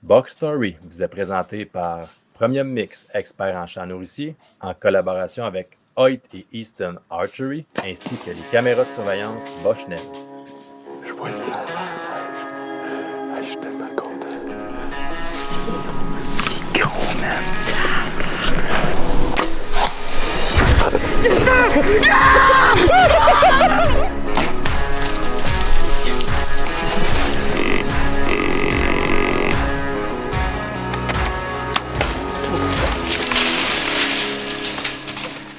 Box Story vous est présenté par Premium Mix, expert en chats nourriciers, en collaboration avec Hoyt et Easton Archery, ainsi que les caméras de surveillance Bosch Neve. Je vois ça, je suis tellement content. Gros, man. C'est ça!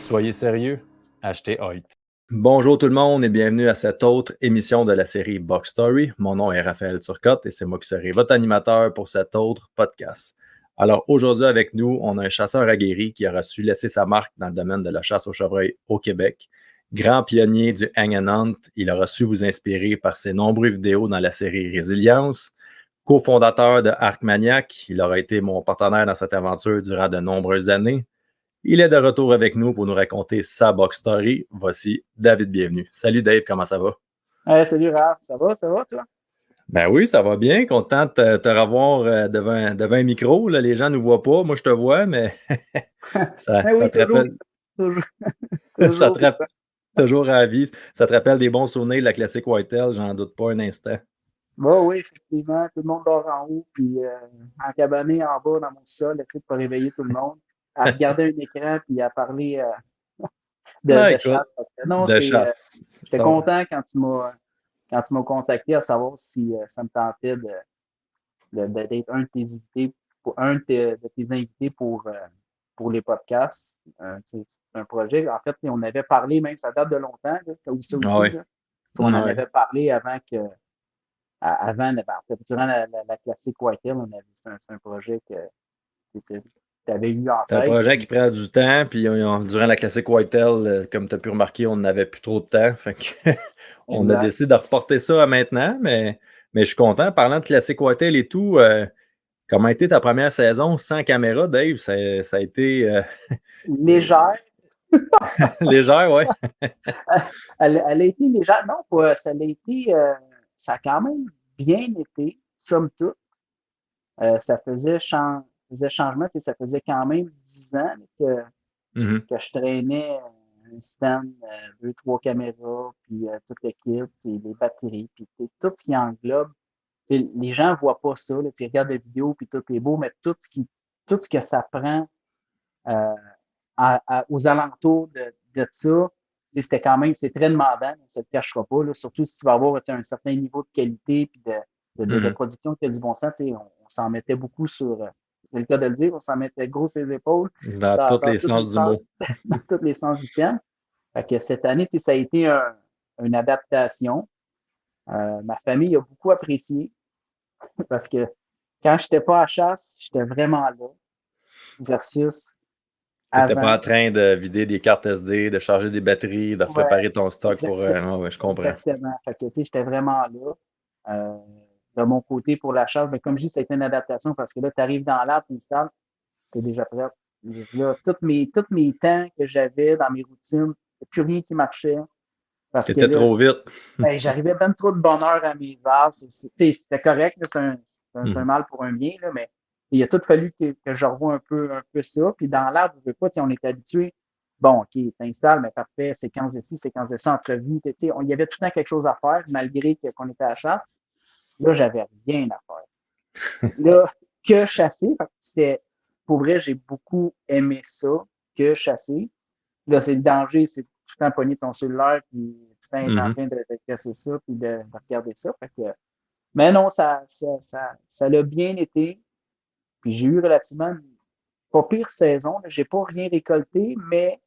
Soyez sérieux, achetez Hoyt. Bonjour tout le monde et bienvenue à cette autre émission de la série Box Story. Mon nom est Raphaël Turcotte et c'est moi qui serai votre animateur pour cet autre podcast. Alors aujourd'hui avec nous, on a un chasseur aguerri qui aura su laisser sa marque dans le domaine de la chasse au chevreuil au Québec. Grand pionnier du hang and hunt, il aura su vous inspirer par ses nombreuses vidéos dans la série Résilience. Co-fondateur de Arcmaniac, il aura été mon partenaire dans cette aventure durant de nombreuses années. Il est de retour avec nous pour nous raconter sa box story. Voici David, bienvenue. Salut Dave, comment ça va? Salut Raph, ça va toi? Ben oui, ça va bien. Content de te revoir devant un micro. Là, les gens ne nous voient pas. Moi, je te vois, mais ça te rappelle. Ça te rappelle toujours ravi. Ça te rappelle des bons souvenirs de la classique Whitetail, j'en doute pas un instant. Bon, oui, effectivement. Tout le monde dort en haut, puis en cabané en bas dans mon sol, essayer de pas réveiller tout le monde, à regarder un écran, puis à parler de chasse. Non, de chasse. J'étais content quand tu m'as contacté à savoir si ça me tentait d'être un de tes invités, de tes invités pour les podcasts. C'est un projet. En fait, on avait parlé, même ça date de longtemps, là, ça aussi. Ouais. Là. On en avait parlé avant que. Durant la classique Whitetail, c'est un projet que tu avais eu en tête. C'est un projet qui prend du temps, puis durant la classique Whitetail, comme tu as pu remarquer, on n'avait plus trop de temps. Fait que on a décidé de reporter ça à maintenant, mais je suis content. Parlant de classique Whitetail et tout, comment a été ta première saison sans caméra, Dave? Ça a été... légère. Légère, oui. Elle a été légère. Non, ça a été... ça a quand même bien été, somme toute. Ça faisait changement, ça faisait quand même 10 ans que je traînais un stand, 2-3 caméras, puis toute l'équipe, les batteries, puis tout ce qui englobe. Les gens ne voient pas ça, là, tu regardes la vidéo, puis tout est beau, mais tout ce que ça prend aux alentours de ça, c'était quand même, c'est très demandant, ça ne te cachera pas, là, surtout si tu vas avoir un certain niveau de qualité puis de production qui a du bon sens. On s'en mettait beaucoup sur, c'est le cas de le dire, on s'en mettait gros ses épaules. Dans tous les sens du mot. Dans tous les sens du terme. Fait que cette année, ça a été une adaptation. Ma famille a beaucoup apprécié parce que quand je n'étais pas à chasse, j'étais vraiment là. Versus tu n'étais pas en train de vider des cartes SD, de charger des batteries, de préparer ton stock pour... ouais, je comprends. Exactement. Fait que, j'étais vraiment là. De mon côté, pour la chasse, mais comme je dis, ça a été une adaptation parce que là, tu arrives dans l'arbre, tu installes, tu es déjà prêt. Là, tous mes temps que j'avais dans mes routines, il n'y a plus rien qui marchait. C'était trop vite. J'arrivais même trop de bonheur à mes arbres. C'était correct, c'est un mal pour un bien, là, mais il a tout fallu que je revoie un peu ça. Puis dans l'arbre, je veux pas, on est habitué. Bon, OK, t'installes, mais parfait, séquence de ci, séquence de ça, entrevue. Il y avait tout le temps quelque chose à faire, malgré qu'on était à chasse. Là, j'avais rien à faire. Là, que chasser. Pour vrai, j'ai beaucoup aimé ça, que chasser. Là, c'est le danger, c'est tout le temps pogner ton cellulaire, puis tout le temps être en train de casser ça, puis de regarder ça. Fait que, mais non, ça l'a bien été. Puis j'ai eu relativement pas pire saison. J'ai pas rien récolté, mais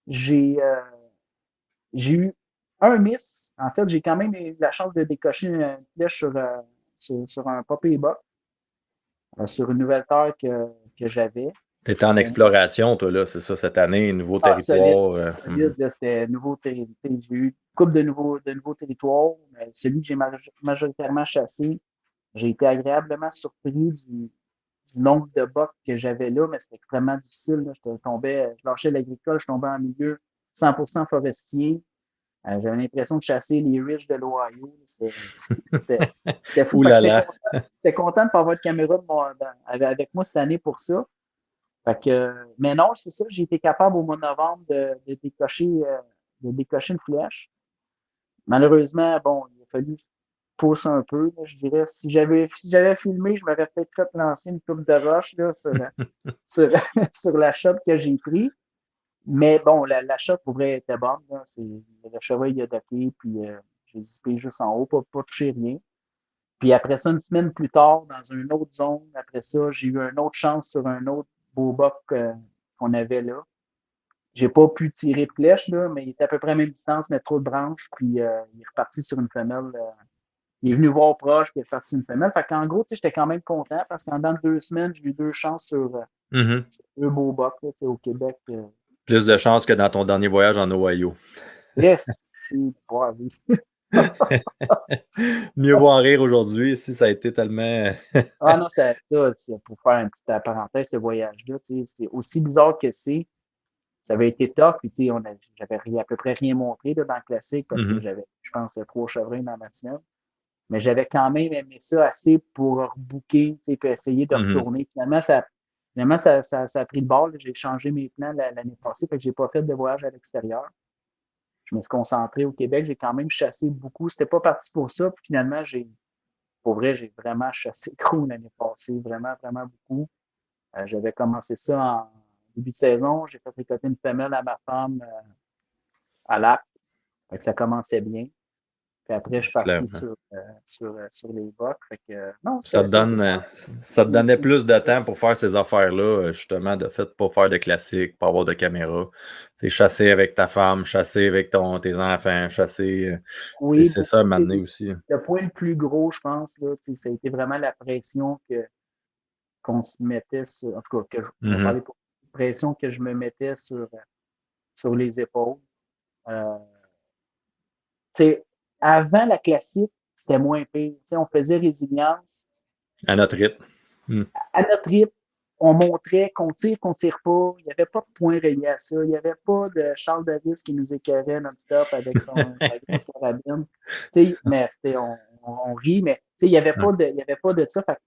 j'ai eu un miss. En fait, j'ai quand même eu la chance de décocher une flèche sur un papier buck, sur une nouvelle terre que j'avais. Tu étais en exploration, toi, là, c'est ça, cette année, nouveau territoire. Solide, c'était nouveau territoire. J'ai eu une couple de nouveaux territoires. Mais celui que j'ai majoritairement chassé, j'ai été agréablement surpris du nombre de bucks que j'avais là, mais c'était extrêmement difficile. Là. Je lâchais l'agricole, je tombais en milieu 100% forestier. J'avais l'impression de chasser les riches de l'Ohio. C'était fou. Ouh Fait que là là. j'étais content de ne pas avoir de caméra avec moi cette année pour ça. Fait que, mais non, c'est ça, j'ai été capable au mois de novembre de décocher une flèche. Malheureusement, bon, il a fallu pousser un peu, là, je dirais. Si j'avais filmé, je m'aurais peut-être fait lancer une coupe de roche là, sur, sur la shot que j'ai pris. Mais bon, la shot pour vrai était bonne. Là. Le cheval il a docké, puis j'ai zippé juste en haut, pas touché rien. Puis après ça, une semaine plus tard, dans une autre zone, après ça, j'ai eu une autre chance sur un autre beau buck qu'on avait là. J'ai pas pu tirer de flèche, là, mais il était à peu près à la même distance, mais trop de branches, puis il est reparti sur une femelle. Il est venu voir proche, puis il est reparti sur une femelle. Fait qu'en gros, tu sais, j'étais quand même content parce qu'en dans 2 semaines, j'ai eu 2 chances Mhm. sur 2 beaux bucks là, tu sais, au Québec. Plus de chance que dans ton dernier voyage en Ohio. Yes, c'est pas oui. Mieux vaut en rire aujourd'hui si ça a été tellement. Ah non, c'est pour faire une petite parenthèse, ce voyage-là, tu sais, c'est aussi bizarre que ça avait été tough, puis tu sais, j'avais à peu près rien montré là, dans le classique parce que Mhm. j'avais, je pense, 3 chevreuils dans ma semaine. Mais j'avais quand même aimé ça assez pour rebooker, tu sais, puis essayer de Mhm. retourner. Finalement, ça a pris le bord. Là. J'ai changé mes plans l'année passée, fait que j'ai pas fait de voyage à l'extérieur. Je me suis concentré au Québec. J'ai quand même chassé beaucoup. C'était pas parti pour ça. Puis finalement, pour vrai, j'ai vraiment chassé gros l'année passée. Vraiment, vraiment beaucoup. J'avais commencé ça en début de saison. J'ai fait récolter une femelle à ma femme à Lac. Fait que ça commençait bien. Puis après, je suis parti Clairement. sur les bocs. Fait que, non, Ça te c'était donne, ça te donnait plus de temps pour faire ces affaires-là, justement, de fait, pas faire de classiques, pas avoir de caméra. C'est chasser avec ta femme, chasser avec tes enfants, chasser. oui, C'est ça, beaucoup. m'amener aussi. Le point le plus gros, je pense, là, ça a été vraiment la pression qu'on se mettait sur, en tout cas, on va Mhm. parler pour pression que je me mettais sur les épaules. Euh, avant la classique, c'était moins pire. On faisait résilience. À notre rythme. Mhm. À notre rythme, on montrait qu'on tire pas. Il n'y avait pas de point relié à ça. Il n'y avait pas de Charles Davis qui nous écœurait non-stop avec sa grosse carabine. Mais on rit, mais il n'y avait Ouais. pas de ça. Fait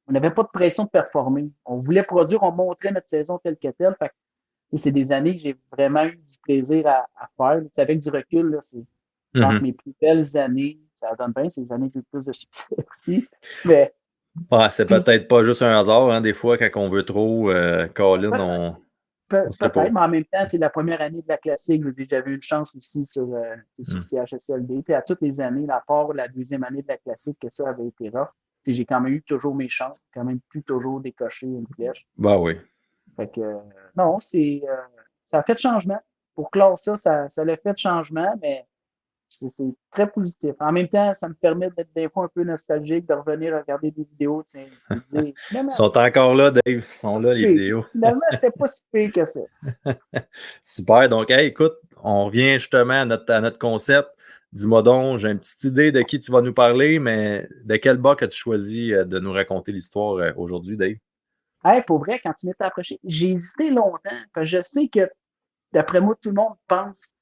on n'avait pas de pression de performer. On voulait produire, on montrait notre saison telle que telle. Fait c'est des années que j'ai vraiment eu du plaisir à faire. Avec du recul, là, c'est, je pense, Mhm. mes plus belles années. Ça donne bien, c'est les années que j'ai le plus de succès aussi. Mais Ouais, c'est puis, peut-être pas juste un hasard, hein, des fois, quand on veut trop, Colin, on serait peut-être, pas. mais en même temps, c'est la première année de la classique. J'avais eu une chance aussi sur Mhm. CHSLD. À toutes les années, à part la deuxième année de la classique, que ça avait été rough. J'ai quand même eu toujours mes chances, quand même pu toujours décocher une flèche. Bah oui. Fait que, non, ça a fait de changement. Pour clore ça l'a fait de changement, mais c'est très positif. En même temps, ça me permet d'être des fois un peu nostalgique, de revenir à regarder des vidéos, tiens, et de dire, Ils sont encore là, Dave. Ils sont là, les vidéos. finalement, c'était pas si pire que ça. Super. Donc, hey, écoute, on revient justement à notre concept. Dis-moi donc, j'ai une petite idée de qui tu vas nous parler, mais de quel bas as-tu choisi de nous raconter l'histoire aujourd'hui, Dave? Hey, pour vrai, quand tu m'étais approché, j'ai hésité longtemps, parce que je sais que, d'après moi, tout le monde pense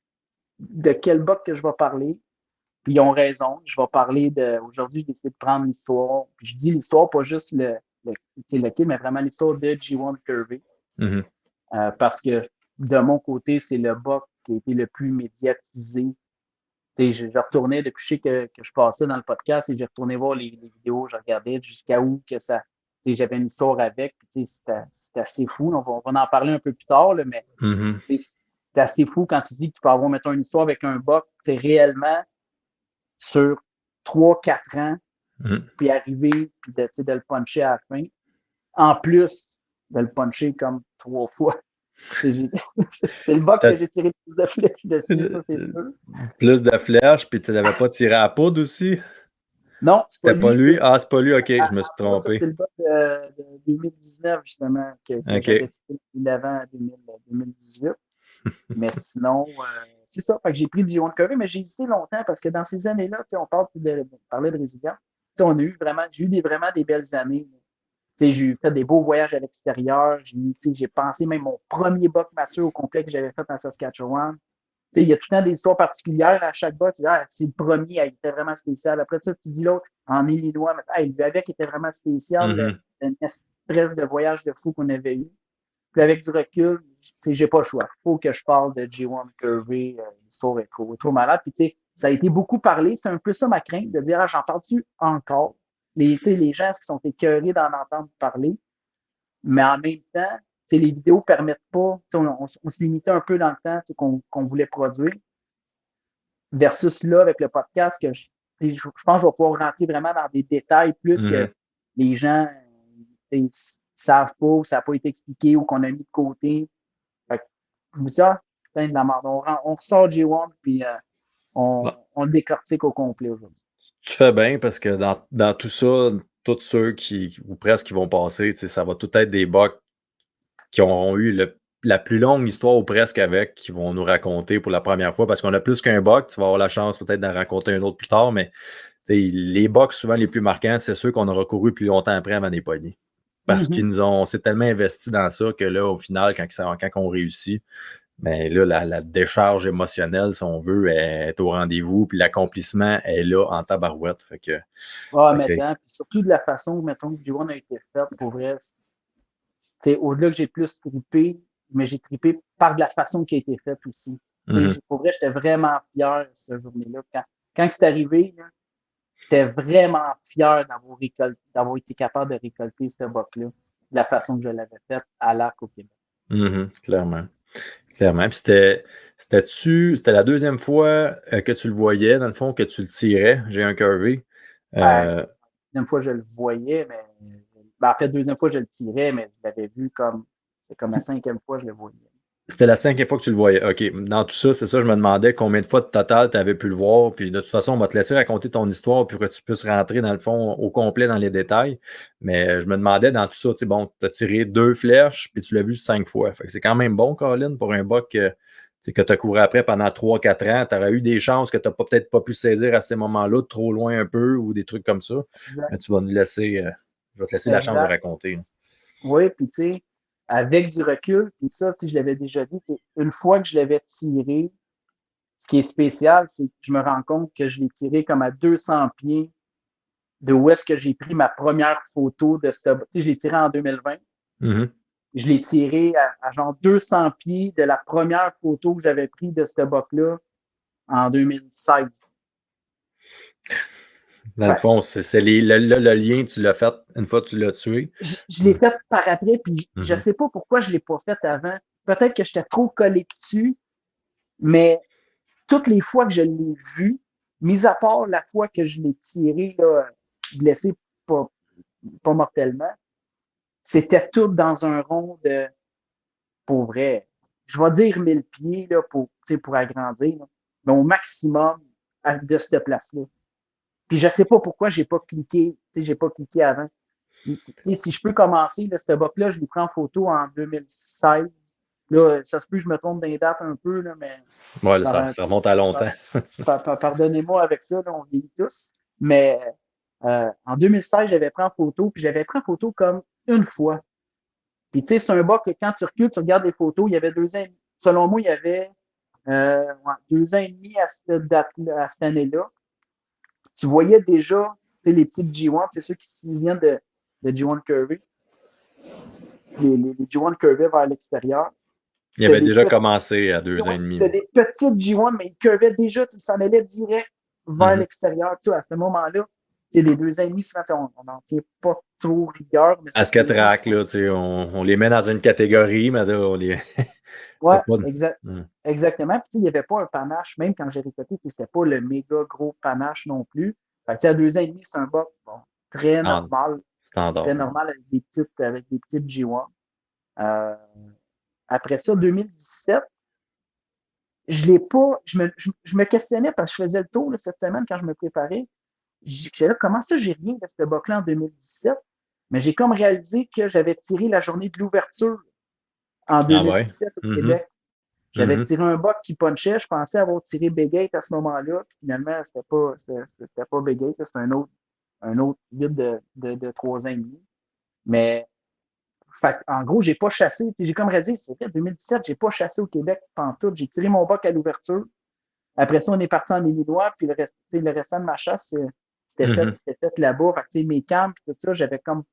de quel bug que je vais parler. Puis ils ont raison. Je vais parler de. Aujourd'hui, j'ai décidé de prendre l'histoire. Puis je dis l'histoire, pas juste le kid, mais vraiment l'histoire de G1 Curvy. Mhm. Parce que de mon côté, c'est le bug qui a été le plus médiatisé. Je retournais depuis que je passais dans le podcast et j'ai retourné voir les vidéos, je regardais jusqu'à où que ça. J'avais une histoire avec, puis c'était assez fou. On va en parler un peu plus tard, là, mais Mhm. c'est assez fou quand tu dis que tu peux avoir, mettons, une histoire avec un bug, c'est réellement sur 3-4 ans, Mhm. puis arriver, puis de le puncher à la fin. En plus de le puncher comme 3 fois. C'est c'est le bug que T'as j'ai tiré le plus de flèches dessus, ça, c'est sûr. plus de flèches, puis tu n'avais pas tiré à la poudre aussi? Non, c'est pas C'était pas lui, ça. lui? Ah, c'est pas lui, ok, je me suis Non, ça, trompé. c'est le bug de 2019, justement, que j'avais Ok. tiré l'avant 2018. Mais sinon, c'est ça. Fait que j'ai pris du Johan Curry, mais j'ai hésité longtemps parce que dans ces années-là, on parlait de résilience. J'ai eu vraiment des belles années. J'ai fait des beaux voyages à l'extérieur. J'ai pensé même mon premier buck mature au complet que j'avais fait en Saskatchewan. il y a tout le temps des histoires particulières à chaque box. C'est le premier, il était vraiment spécial. Après ça, tu dis l'autre en Illinois, mais lui avec était vraiment spécial. Une espèce de voyage de fou qu'on avait eu. Puis avec du recul, j'ai pas le choix. Faut que je parle de G1 Curvy. L'histoire est trop malade. Puis ça a été beaucoup parlé. C'est un peu ça ma crainte de dire j'en parle-tu encore? Les gens qui sont écœurés d'en entendre parler. Mais en même temps, les vidéos permettent pas, on se limitait un peu dans le temps qu'on voulait produire. Versus là, avec le podcast, que je pense que je vais pouvoir rentrer vraiment dans des détails plus que les gens savent pas, ou ça n'a pas été expliqué, ou qu'on a mis de côté. Fait que, je me dis, putain de la merde. On ressort G1, puis on le décortique au complet aujourd'hui. Tu fais bien parce que dans tout ça, tous ceux ou presque qui vont passer, ça va tout être des bucks qui ont eu la plus longue histoire ou presque avec, qui vont nous raconter pour la première fois, parce qu'on a plus qu'un buck, tu vas avoir la chance peut-être d'en raconter un autre plus tard, mais les bucks souvent les plus marquants, c'est ceux qu'on aura couru plus longtemps après avant des poignées. Parce on s'est tellement investi dans ça que là, au final, quand on réussit, mais là, la décharge émotionnelle, si on veut, est au rendez-vous, puis l'accomplissement est là en tabarouette. Fait que, maintenant, puis surtout de la façon, mettons, que G1 a été fait, pour vrai, au-delà que j'ai plus trippé, mais j'ai trippé par de la façon qui a été faite aussi. Pour vrai, j'étais vraiment fier de cette journée-là. Quand c'est arrivé, j'étais vraiment fier d'avoir été capable de récolter ce buck-là de la façon que je l'avais faite à l'Arc au Québec. Clairement. Puis c'était la deuxième fois que tu le voyais, dans le fond, que tu le tirais, j'ai un curvé. La deuxième fois, je le voyais, mais en fait, deuxième fois, je le tirais, mais je l'avais vu c'est comme la cinquième fois, je le voyais. C'était la cinquième fois que tu le voyais. OK. Dans tout ça, c'est ça, je me demandais combien de fois de total tu avais pu le voir. Puis de toute façon, on va te laisser raconter ton histoire pour que tu puisses rentrer, dans le fond, au complet dans les détails. Mais je me demandais dans tout ça, tu as tiré 2 flèches, puis tu l'as vu 5 fois. Fait que c'est quand même bon, Colin, pour un buck que tu as couru après pendant 3-4 ans. Tu aurais eu des chances que tu n'as peut-être pas pu saisir à ces moments-là, trop loin un peu, ou des trucs comme ça. Exact. Mais tu vas nous laisser, je vais te laisser la chance de raconter. Là. Oui, puis tu sais, avec du recul, puis ça, je l'avais déjà dit, une fois que je l'avais tiré, ce qui est spécial, c'est que je me rends compte que je l'ai tiré comme à 200 pieds de où est-ce que j'ai pris ma première photo de ce... Tu sais, je l'ai tiré en 2020. Je l'ai tiré à genre 200 pieds de la première photo que j'avais prise de ce buck-là en 2016. Dans le fond, c'est le lien, tu l'as fait une fois que tu l'as tué. Je l'ai fait par après, puis je sais pas pourquoi je l'ai pas fait avant. Peut-être que j'étais trop collé dessus, mais toutes les fois que je l'ai vu, mis à part la fois que je l'ai tiré, là, blessé pas mortellement, c'était tout dans un rond de, pour vrai, je vais dire 1000 pieds là, pour agrandir, là, mais au maximum de cette place-là. Puis je sais pas pourquoi j'ai pas cliqué avant. Si je peux commencer, là, ce buck-là, je l'ai pris en photo en 2016. Là, ça se peut que je me trompe dans les dates un peu, là, mais. Ouais, ça remonte à longtemps. Pardonnez-moi avec ça, là, on vieillit tous. Mais en 2016, j'avais pris en photo, puis j'avais pris en photo comme une fois. Puis tu sais, c'est un buck que quand tu recules, tu regardes les photos, il y avait 2 ans. Selon moi, il y avait 2 ans et demi à cette année-là. Tu voyais déjà les petites G1, c'est ceux qui viennent de G1 Curvy. Les G1 Curvy vers l'extérieur. Il avait déjà commencé à 2 ans et demi. C'était des petites G1, mais il curvait déjà, il s'en allait direct vers l'extérieur. Tu sais, à ce moment-là, les 2 ans et demi, souvent, on n'en tient pas trop rigueur. Mais à ce track, là, on les met dans une catégorie, mais là, on les. Ouais, exactement. Puis, il n'y avait pas un panache, même quand j'ai récolté, c'était pas le méga gros panache non plus. Fait que, à 2 ans et demi, c'est un buck très normal. Standard. Très normal avec des petites G1. Après ça, 2017, je l'ai pas. Je me questionnais parce que je faisais le tour là, cette semaine quand je me préparais. J'étais là, comment ça, j'ai rien de ce buck-là en 2017? Mais j'ai comme réalisé que j'avais tiré la journée de l'ouverture en 2017 au Québec. J'avais tiré un buck qui punchait. Je pensais avoir tiré Big 8 à ce moment-là. Puis finalement, c'était pas Big 8, c'était un autre vide de 3 ans et demi. Mais En gros, j'ai pas chassé. J'ai comme dit, c'est fait 2017, j'ai pas chassé au Québec pantoute. J'ai tiré mon buck à l'ouverture. Après ça, on est parti en Illinois, puis le restant de ma chasse, c'était fait là-bas. Fait que, mes camps, puis tout ça, j'avais comme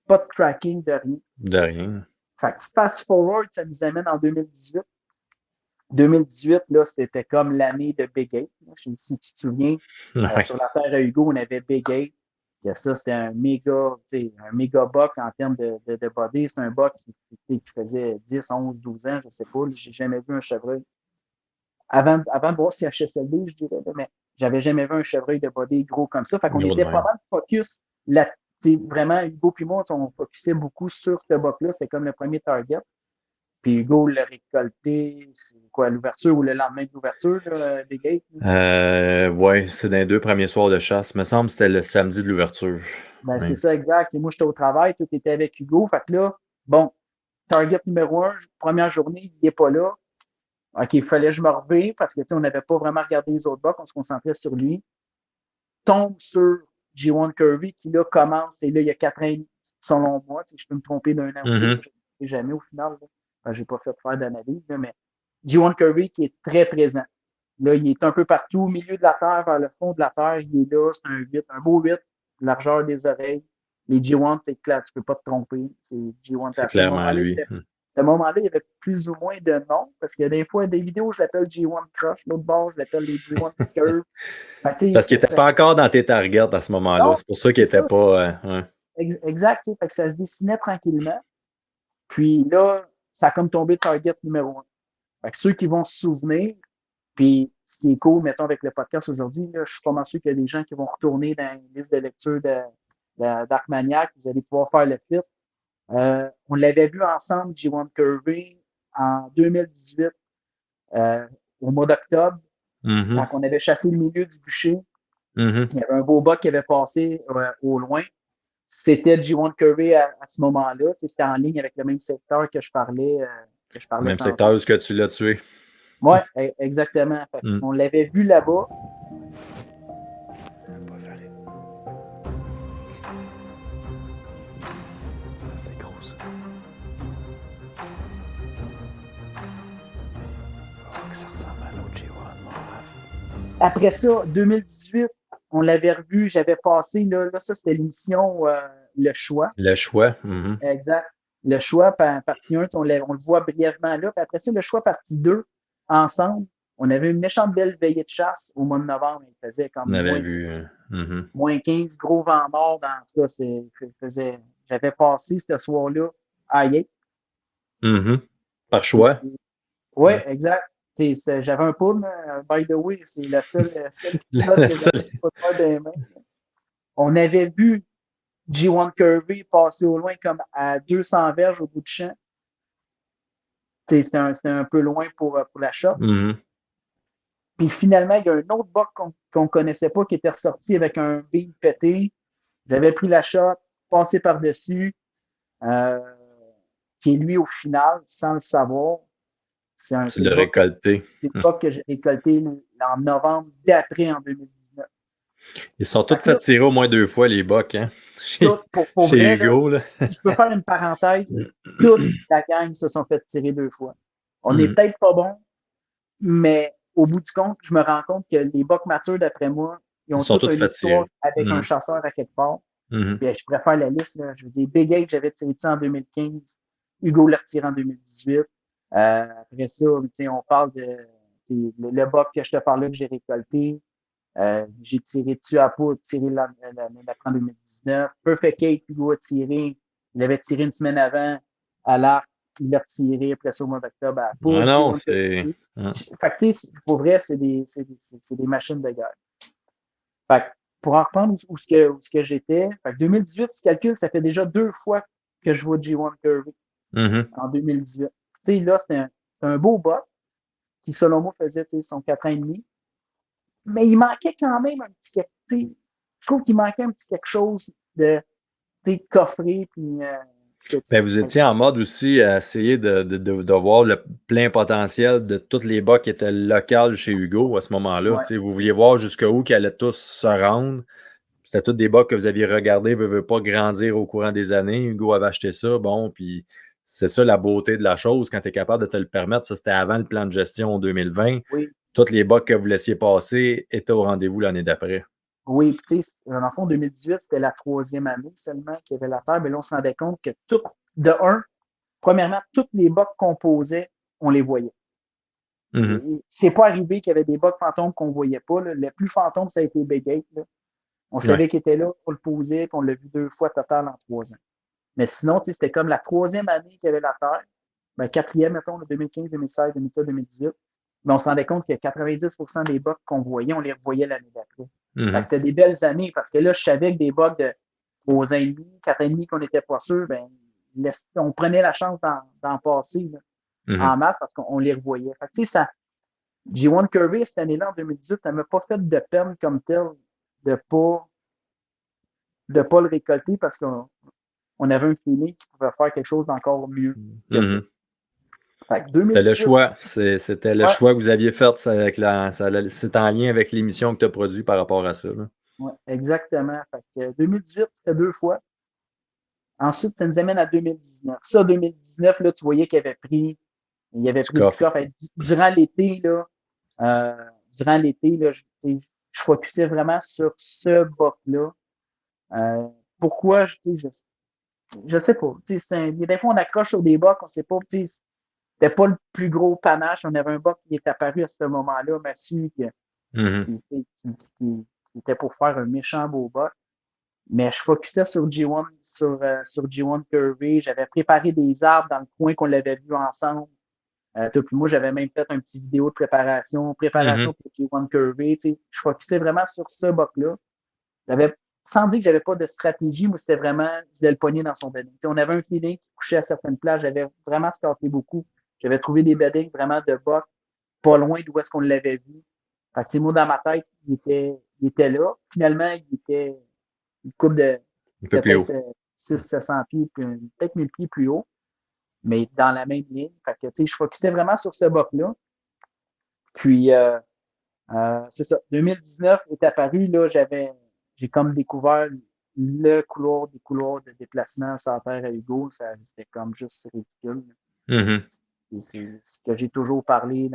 pas de tracking de rien. De rien. Fait que fast forward, ça nous amène en 2018. 2018, là, c'était comme l'année de Big 8. Je sais pas si tu te souviens, sur la terre à Hugo, on avait Big 8. Et ça, c'était un méga buck en termes de body. C'est un buck qui faisait 10, 11, 12 ans, je sais pas. J'ai jamais vu un chevreuil. Avant de voir si HSLD, je dirais, là, mais j'avais jamais vu un chevreuil de body gros comme ça. Fait qu'on était pas mal focus là. Vraiment, Hugo puis moi, on focusait beaucoup sur ce buck-là. C'était comme le premier target. Puis Hugo l'a récolté, c'est quoi, l'ouverture ou le lendemain de l'ouverture, des gates? Oui, c'est dans les 2 premiers soirs de chasse. Me semble que c'était le samedi de l'ouverture. Ben, oui. C'est ça, exact. Et moi, j'étais au travail, tout était avec Hugo. Fait que là, bon, target numéro 1, première journée, il n'est pas là. OK, il fallait que je me revienne parce que, on n'avait pas vraiment regardé les autres bucks, on se concentrait sur lui. Tombe sur G1 Curvy qui, là, commence, et là, il y a 4 ans, selon moi, je peux me tromper d'un an ou deux, je ne sais jamais au final, là. Enfin, j'ai pas fait faire d'analyse, mais G1 Curvy qui est très présent. Là, il est un peu partout, au milieu de la terre, vers le fond de la terre, il est là, c'est un 8, un beau 8, largeur des oreilles. Les G1, c'est clair, tu peux pas te tromper. C'est G1. C'est clairement lui. À ce moment-là, il y avait plus ou moins de noms, parce qu'il y a des fois, des vidéos, je l'appelle G1 Crush, l'autre bord, je l'appelle les G1 Curve. C'est parce qu'il n'était pas encore dans tes targets à ce moment-là. C'est pour ça qu'il n'était pas... Exact, fait que ça se dessinait tranquillement. Puis là, ça a comme tombé target numéro 1. Fait que ceux qui vont se souvenir, puis ce qui est cool, mettons, avec le podcast aujourd'hui, là, je suis pas mal sûr qu'il y a des gens qui vont retourner dans une liste de lecture d'Arcmaniac, vous allez pouvoir faire le fit. On l'avait vu ensemble, G1 Curvy, en 2018, au mois d'octobre, quand on avait chassé le milieu du bûcher. Il y avait un beau buck qui avait passé au loin. C'était G1 Curvy à ce moment-là. C'était en ligne avec le même secteur que je parlais. Le même secteur où ce que tu l'as tué. Oui, exactement. On l'avait vu là-bas. C'est gros, ça. Oh, que ça ressemble à l'autre G1, mon rêve. Après ça, 2018, on l'avait revu. J'avais passé, là ça, c'était l'émission Le Choix. Le Choix. Exact. Le Choix, partie 1, on le voit brièvement là. Puis après ça, Le Choix, partie 2, ensemble. On avait une méchante belle veillée de chasse au mois de novembre. Il faisait comme moins 15, gros vent nord. Dans ça, j'avais passé ce soir-là à Yate. Par choix. Oui, exact. J'avais un poule, by the way, c'est la seule pilote que j'avais pas de des mains. On avait vu G1 Curvy passer au loin comme à 200 verges au bout de champ. C'était un peu loin pour la shot. Puis finalement, il y a un autre buck qu'on connaissait pas qui était ressorti avec un beam pété. J'avais pris la shot, passé par-dessus, qui est lui au final, sans le savoir. Tu l'as récolté. C'est le buck que j'ai récolté en novembre d'après en 2019. Ils sont tous fait tirer au moins 2 fois, les bucks, hein? Chez vrai, Hugo, là. Si je peux faire une parenthèse, toute la gang se sont fait tirer 2 fois. On n'est peut-être pas bon, mais au bout du compte, je me rends compte que les bucks matures, d'après moi, ils ont tous une histoire avec un chasseur à quelque part. Puis, je préfère la liste. Là. Je veux dire, Big 8, j'avais tiré dessus en 2015. Hugo l'a retiré en 2018. Après ça, on parle de le buck que je te parlais que j'ai récolté. J'ai tiré dessus à peau, tiré l'année d'après en 2019. Perfect 8, Hugo a tiré. Il avait tiré une semaine avant à l'arc. Il l'a retiré après ça au mois d'octobre à peau. Ah non, c'est... Fait que, pour vrai, c'est des machines de guerre. Fait que, pour en reprendre où ce que j'étais, fait que 2018, tu calcules, ça fait déjà 2 fois que je vois G1 Curvy en 2018. Tu sais, là, c'était un beau bot qui, selon moi, faisait son 4 ans et demi. Mais il manquait quand même un petit quelque chose. Je trouve qu'il manquait un petit quelque chose de coffré. Puis, vous étiez en mode aussi à essayer de voir le plein potentiel de tous les bucks qui étaient locaux chez Hugo à ce moment-là. Ouais. Vous vouliez voir jusqu'où qu'ils allaient tous se rendre. c'était tous des bucks que vous aviez regardés, veut pas grandir au courant des années. Hugo avait acheté ça, bon, puis c'est ça la beauté de la chose, quand tu es capable de te le permettre. Ça, c'était avant le plan de gestion en 2020. Oui. Toutes les bucks que vous laissiez passer étaient au rendez-vous l'année d'après. Oui, puis tu sais, dans le fond, 2018, c'était la 3e année seulement qu'il y avait l'affaire, mais là, on se rendait compte que premièrement, toutes les bucks qu'on posait, on les voyait. C'est pas arrivé qu'il y avait des bucks fantômes qu'on voyait pas. Là. Le plus fantôme, ça a été Big 8. Là. On savait qu'il était là, on le posait, puis on l'a vu 2 fois total en 3 ans. Mais sinon, tu sais, c'était comme la 3e année qu'il y avait l'affaire. Ben, 4e, mettons, 2015, 2016, 2017, 2018. Mais on se rendait compte que 90% des bucks qu'on voyait, on les revoyait l'année d'après. C'était des belles années parce que là, je savais que des bucks de 3 ans et demi, 4 ans et demi qu'on n'était pas sûr, ben, on prenait la chance d'en passer là, en masse parce qu'on les revoyait. Fait que, tu sais, G1 Curry, cette année-là, en 2018, ça m'a pas fait de peine comme tel de pas le récolter parce qu'on avait un feeling qui pouvait faire quelque chose d'encore mieux que ça. Fait que 2018, c'était le choix. C'était le choix que vous aviez fait. C'est en lien avec l'émission que tu as produite par rapport à ça. Oui, exactement. Fait que 2018, c'était 2 fois. Ensuite, ça nous amène à 2019. Ça, 2019, là, tu voyais qu'il avait pris du coffre. Durant l'été, là, je focusais vraiment sur ce buck-là. Pourquoi? Je sais pas. Des fois, on accroche sur des bucks, on sait pas. C'était pas le plus gros panache. On avait un buck qui est apparu à ce moment-là, Massu, qui était pour faire un méchant beau buck. Mais je focusais sur G1, sur G1 Curvy. J'avais préparé des arbres dans le coin qu'on l'avait vu ensemble. Puis moi, j'avais même fait un petit vidéo de préparation pour G1 Curvy. Je focusais vraiment sur ce buck-là. Sans dire que j'avais pas de stratégie, moi, c'était vraiment, je voulais le pogner dans son bedding. On avait un feeling qui couchait à certaines places. J'avais vraiment scouté beaucoup. J'avais trouvé des beddings vraiment de buck, pas loin d'où est-ce qu'on l'avait vu. Fait que, moi, dans ma tête, il était là. Finalement, il était une coupe de un peu plus haut. 600-700 pieds, peut-être 1000 pieds plus haut, mais dans la même ligne. Fait que, je focusais vraiment sur ce buck-là. Puis, c'est ça. 2019 est apparu, là, j'ai comme découvert le couloir des couloirs de déplacement sans terre à Hugo. C'était comme juste ridicule. C'est ce que j'ai toujours parlé.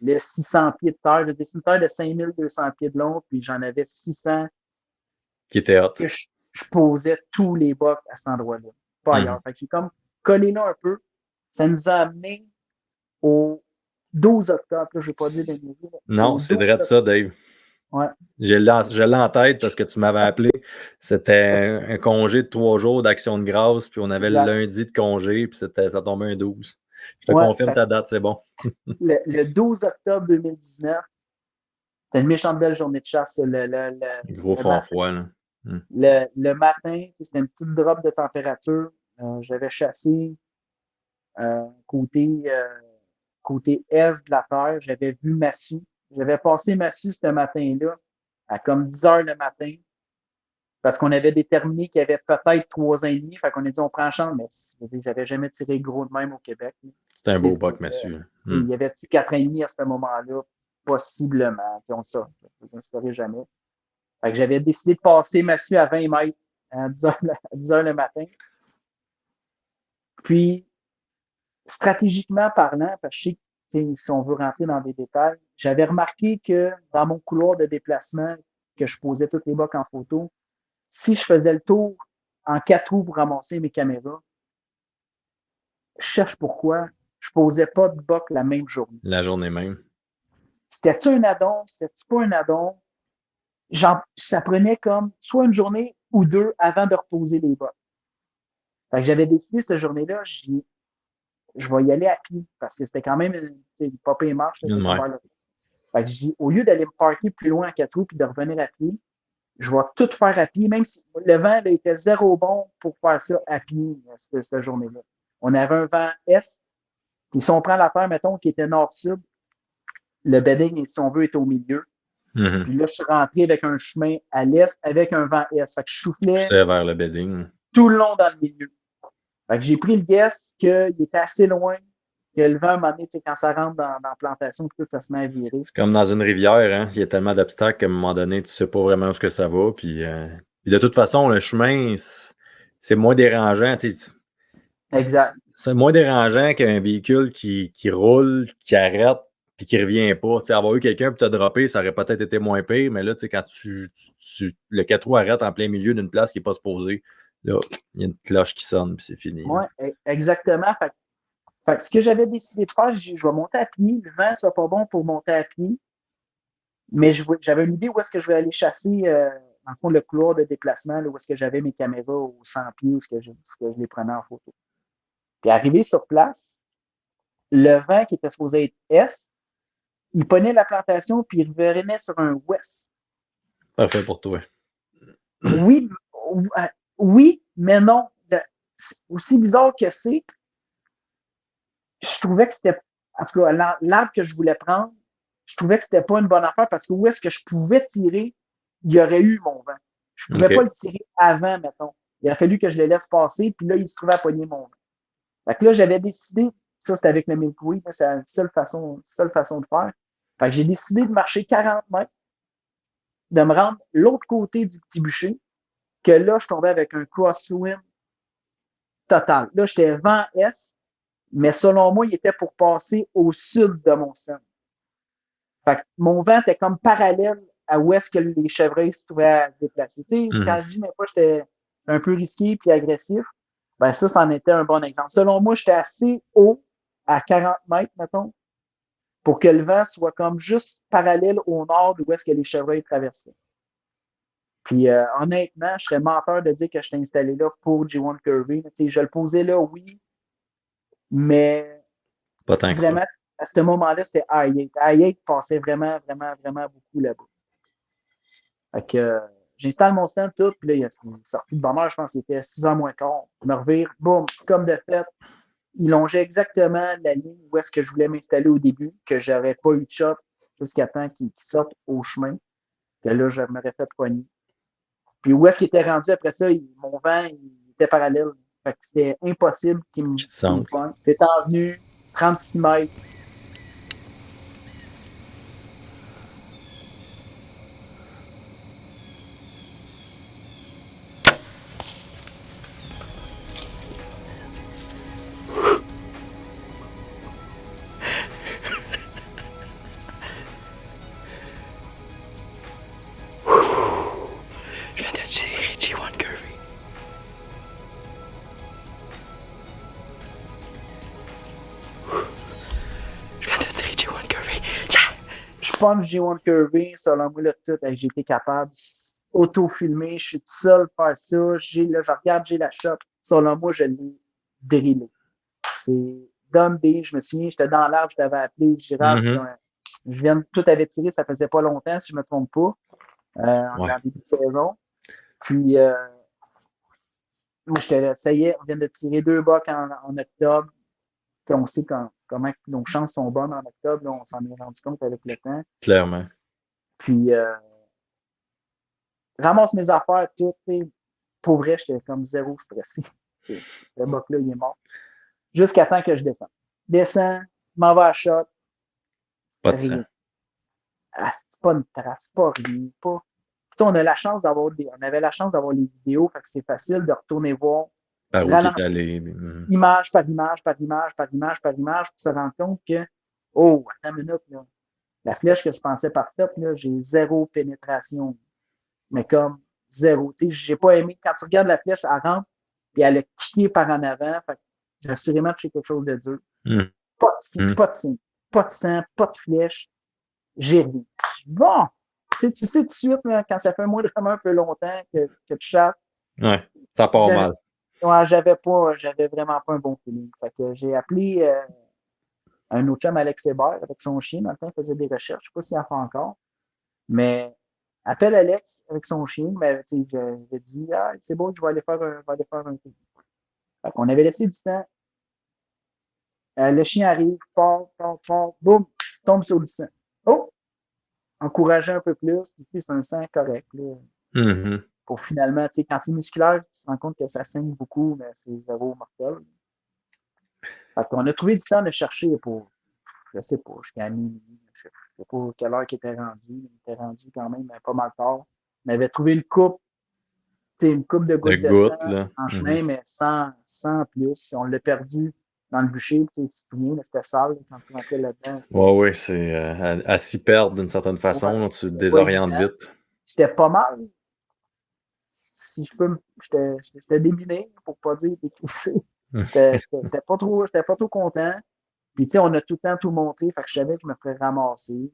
Le 600 pieds de terre, c'est une terre de 5200 pieds de long, puis j'en avais 600 qui était hot. Que je posais tous les bucks à cet endroit-là, pas ailleurs. Fait que j'ai comme collé là un peu. Ça nous a amené au 12 octobre. Là, je n'ai pas dit de non, c'est vrai de ça, Dave. Ouais. Je l'ai en tête parce que tu m'avais appelé. C'était un congé de 3 jours d'action de grâce, puis on avait le lundi de congé, puis ça tombait un 12. Je te confirme ta date, c'est bon. le 12 octobre 2019, c'était une méchante belle journée de chasse. Gros fond froid, là. Le matin, c'était une petite drop de température. J'avais chassé côté est de la terre. J'avais vu Massu. J'avais passé Massu ce matin-là à comme 10 heures le matin parce qu'on avait déterminé qu'il y avait peut-être 3 ans et demi. Fait qu'on a dit on prend chance, mais j'avais jamais tiré gros de même au Québec. C'était un beau buck, Massu. Il y avait 4 ans et demi à ce moment-là, possiblement. On ça, je ne saurais jamais. Fait que j'avais décidé de passer Massu à 20 mètres à 10 heures le matin. Puis, stratégiquement parlant, parce que je sais que si on veut rentrer dans des détails, j'avais remarqué que dans mon couloir de déplacement, que je posais toutes les bucks en photo, si je faisais le tour en 4 roues pour ramasser mes caméras, je cherche pourquoi je posais pas de buck la même journée. La journée même. C'était-tu un addon? C'était-tu pas un addon? Ça prenait comme soit une journée ou 2 avant de reposer les bucks. Fait que j'avais décidé cette journée-là, je vais y aller à pied parce que c'était quand même une pas pire marche. Fait que au lieu d'aller me parker plus loin à 4 roues puis de revenir à pied, je vais tout faire à pied, même si le vent là, était zéro bon pour faire ça à pied cette journée-là. On avait un vent est, puis si on prend la terre, mettons, qui était nord-sud, le bedding, si on veut, est au milieu. Puis là, je suis rentré avec un chemin à l'est avec un vent est. Fait que je soufflais vers le bedding. Tout le long dans le milieu. Fait que j'ai pris le guess qu'il était assez loin, que le vent, à un moment donné, quand ça rentre dans la plantation, tout ça se met à virer. C'est comme dans une rivière, hein? Il y a tellement d'obstacles qu'à un moment donné, tu sais pas vraiment où est-ce que ça va, puis Puis de toute façon, le chemin, c'est moins dérangeant. Exact. C'est moins dérangeant qu'un véhicule qui roule, qui arrête, puis qui revient pas. Avoir eu quelqu'un pour te dropper, ça aurait peut-être été moins pire, mais là, quand le 4 roues arrête en plein milieu d'une place qui n'est pas supposée, là, il y a une cloche qui sonne, puis c'est fini. Oui, exactement. Fait que ce que j'avais décidé de faire, je vais monter à pied. Le vent, c'est pas bon pour monter à pied. Mais j'avais une idée où est-ce que je vais aller chasser, dans le fond, le couloir de déplacement, là, où est-ce que j'avais mes caméras aux 100 pieds, où est-ce que je les prenais en photo. Puis arrivé sur place, le vent qui était supposé être est, il prenait la plantation puis il revenait sur un ouest. Parfait pour toi. Oui, oui, mais non. Aussi bizarre que c'est, je trouvais que c'était, en tout cas, l'arbre que je voulais prendre, je trouvais que c'était pas une bonne affaire parce que où est-ce que je pouvais tirer, il y aurait eu mon vent. Je pouvais pas le tirer avant, mettons. Il a fallu que je le laisse passer, puis là, il se trouvait à pogner mon vent. Fait que là, j'avais décidé, ça c'était avec le Milky, c'est la seule façon de faire. Fait que j'ai décidé de marcher 40 mètres, de me rendre l'autre côté du petit bûcher, que là, je tombais avec un crosswind total. Là, j'étais vent est, mais selon moi, il était pour passer au sud de mon stand. Fait que mon vent était comme parallèle à où est-ce que les chevreuils se trouvaient à se déplacer. Tu sais, quand je dis, mais pas, j'étais un peu risqué puis agressif, ben ça, c'en était un bon exemple. Selon moi, j'étais assez haut, à 40 mètres, mettons, pour que le vent soit comme juste parallèle au nord d'où est-ce que les chevreuils traversaient. Puis honnêtement, je serais menteur de dire que je t'ai installé là pour G1 Curvy. Tu sais, je le posais là, oui, mais pas tant que vraiment, ça. à ce moment-là, c'était I8. I8 passait vraiment, vraiment, vraiment beaucoup là-bas. Fait que j'installe mon stand tout, puis là, il y a une sortie de bonne heure, je pense que c'était 6h moins quart. Je me revire, boum, comme de fait. Il longeait exactement la ligne où est-ce que je voulais m'installer au début, que j'aurais pas eu de shot jusqu'à temps qu'il sorte au chemin, que là, je m'aurais fait poigner. Puis où est-ce qu'il était rendu après ça, mon vent, il était parallèle. Fait que c'était impossible qu'il me pogne. C'était en venu 36 mètres. Je viens de tirer G1 Curvy. Je viens de tirer G1 Curvy. Yeah! Je punch G1 Curvy, selon moi, là, tout, j'ai été capable auto-filmer, je suis tout seul faire ça, là, je regarde, j'ai la shot, selon moi, je l'ai drillé. C'est Dom D, je me souviens, j'étais dans l'arbre, je t'avais appelé, Girard, je viens de tout avait tiré, ça faisait pas longtemps, si je me trompe pas, en début de saison. Puis, moi, j'étais là, ça y est, on vient de tirer 2 bucks en octobre. Puis on sait comment nos chances sont bonnes en octobre, là, on s'en est rendu compte avec le temps. Clairement. Puis, ramasse mes affaires, tout, pour vrai, j'étais comme zéro stressé. Le buck-là, il est mort. Jusqu'à temps que je descends. Descends, m'en vais à shot. Pas de sang. Ah, c'est pas une trace, pas rien, pas. Puis, on a la chance on avait la chance d'avoir les vidéos, fait que c'est facile de retourner voir. Par où il est allé. Image par image, par image, par image, par image, pour se rendre compte que, oh, attends une minute, là. La flèche que je pensais parfaite, là, j'ai zéro pénétration. Mais comme zéro. Tu sais, j'ai pas aimé. Quand tu regardes la flèche, elle rentre, puis elle a kické par en avant. Fait que j'ai assurément touché quelque chose de dur. Pas de sang, pas de sang, pas de sang, pas de flèche. J'ai rien. Bon! Tu sais tout de suite, là, quand ça fait moins de un peu longtemps que tu chasses. Ouais, ça part mal. Ouais, j'avais vraiment pas un bon feeling. Fait que j'ai appelé un autre chum, Alex Hébert, avec son chien. Dans le temps, il faisait des recherches. Je sais pas s'il en fait encore. Mais appelle Alex avec son chien, mais j'ai dit, ah, c'est bon, je vais aller faire un truc. Fait qu'on avait laissé du temps. Le chien arrive, part, boum, tombe sur le sang. Oh! Encourager un peu plus, puis c'est un sang correct, là. Pour finalement, tu sais, quand c'est musculaire, tu te rends compte que ça saigne beaucoup, mais c'est zéro mortel. Fait qu'on a trouvé du sang de chercher pour, je sais pas, jusqu'à minuit. Je sais pas quelle heure qu'il était rendu. Il était rendu quand même pas mal tard. On avait trouvé une coupe une coupe de De gouttes de gouttes, sang là. en chemin, mais sans plus. On l'a perdu dans le bûcher, tu te souviens, là, c'était sale là, quand tu rentrais là-dedans. Ouais, c'est à s'y perdre d'une certaine Ouais, façon, là, tu te c'était pas désorientes évident. vite. J'étais pas mal, si je peux j'étais déminé, pour pas dire décrissé. J'étais pas trop content. Puis, tu sais, on a tout le temps tout montré, fait que je savais que je me ferais ramasser,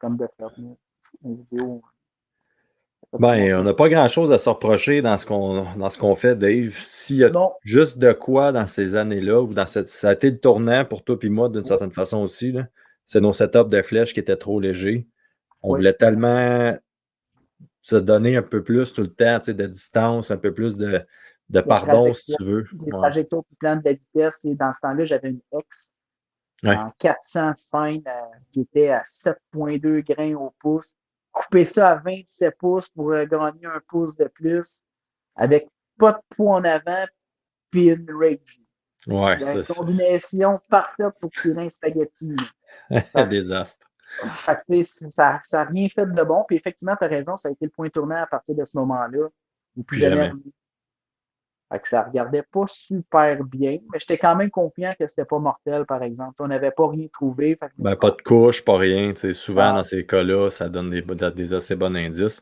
comme de fait, là. Une vidéo, ça fait tout Ben, on montrer. n'a pas grand-chose à se reprocher dans ce qu'on fait, Dave. S'il y a Non, juste de quoi dans ces années-là, ou ça a été le tournant pour toi et moi d'une oui, certaine façon aussi, là, c'est nos setups de flèches qui étaient trop légers. On oui. voulait tellement se donner un peu plus tout le temps, tu sais, de distance, un peu plus de La pardon, si trajectoire, tu veux. des Ouais. trajectoires qui plantent de la vitesse. Et dans ce temps-là, j'avais une X Ouais. en 400 spines qui était à 7,2 grains au pouce. Couper ça à 27 pouces pour gagner un pouce de plus avec pas de poids en avant puis une rage. Ouais, La c'est combinaison parfaite pour tirer un spaghetti. Fait désastre. Fait que, tu sais, ça n'a rien fait de bon. Puis effectivement, tu as raison, ça a été le point tournant à partir de ce moment-là. Et plus Plus jamais jamais. revenu. Fait que ça regardait pas super bien, mais j'étais quand même confiant que c'était pas mortel, par exemple. On n'avait pas rien trouvé. Fait que je me Ben, dis, pas de couche, pas rien. Tu sais, souvent, dans ah, ces cas-là, ça donne des assez bons indices.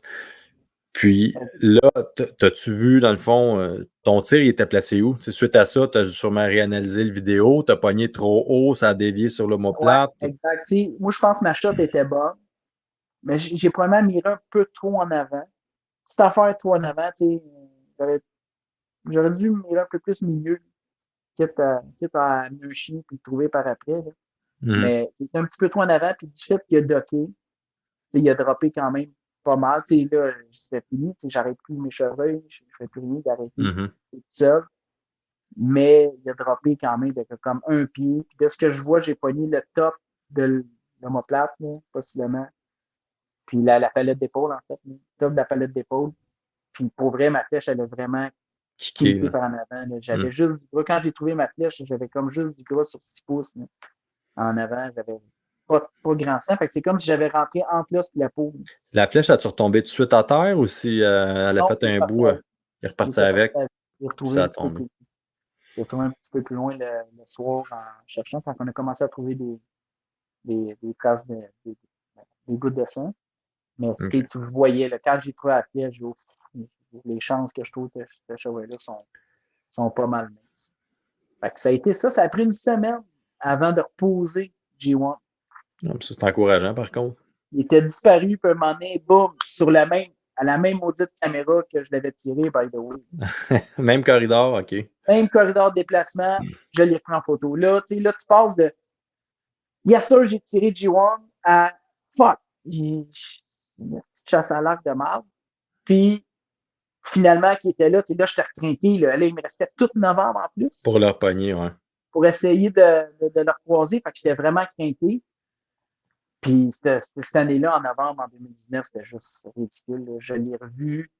Puis là, t'as-tu vu, dans le fond, ton tir, il était placé où? Tu sais, suite à ça, tu as sûrement réanalysé le vidéo, tu as pogné trop haut, ça a dévié sur ouais, l'omoplate. exact. Tu sais, moi, je pense que ma shot était bonne, mais j'ai probablement miré un peu trop en avant. Cette affaire trop en avant, tu sais, j'aurais j'aurais dû mirer un peu plus milieu, quitte à amener un chien puis le trouver par après, là. Mhm. Mais il était un petit peu trop en avant, puis du fait qu'il a docké, il a droppé quand même pas mal. Tu sais, là, c'était fini. Tu sais, j'arrête plus mes cheveux, je fais plus rien d'arrêter Mhm. tout seul. Mais il a droppé quand même de comme un pied. Puis de ce que je vois, j'ai pogné le top de l'omoplate, là, possiblement. Puis la palette d'épaule, en fait. Le top de la palette d'épaule. Puis pour vrai, ma flèche, elle a vraiment Kické, quitté là. par en avant, là. J'avais Mhm. juste du gras. Quand j'ai trouvé ma flèche, j'avais comme juste du gras sur 6 pouces, là. En avant, j'avais pas grand sang. Fait que c'est comme si j'avais rentré entre l'os et la peau. La flèche, as-tu retombé tout de suite à terre ou si elle a Non, fait il est un parti bout, avec. il est Il reparti était parti avec, avec. Il est puis retrouvé ça un a petit peu tombé. plus. Il est retrouvé un petit peu plus loin le soir en cherchant, quand on a commencé à trouver des traces des gouttes de sang. Mais OK. tu le voyais, là, quand j'ai trouvé la pièce, les chances que je trouve que ce cheval-là sont pas mal minces. Fait que ça a été ça. Ça a pris une semaine avant de reposer G1. Ah, puis ça, c'est encourageant, par contre. Il était disparu, puis à un moment donné, boum, à la même maudite caméra que je l'avais tiré, by the way. Même corridor, OK. Même corridor de déplacement, je l'ai pris en photo. Là, tu passes de yes sir, j'ai tiré G1 à fuck, j'ai une petite chasse à l'arc de marde. Puis finalement, qui était là, là, j'étais retrinqué. Là, il me restait tout novembre en plus Pour leur pogner, ouais. pour essayer de le croiser. Fait que j'étais vraiment craqué. Puis cette année-là, en novembre, en 2019, c'était juste ridicule, là. Je l'ai revu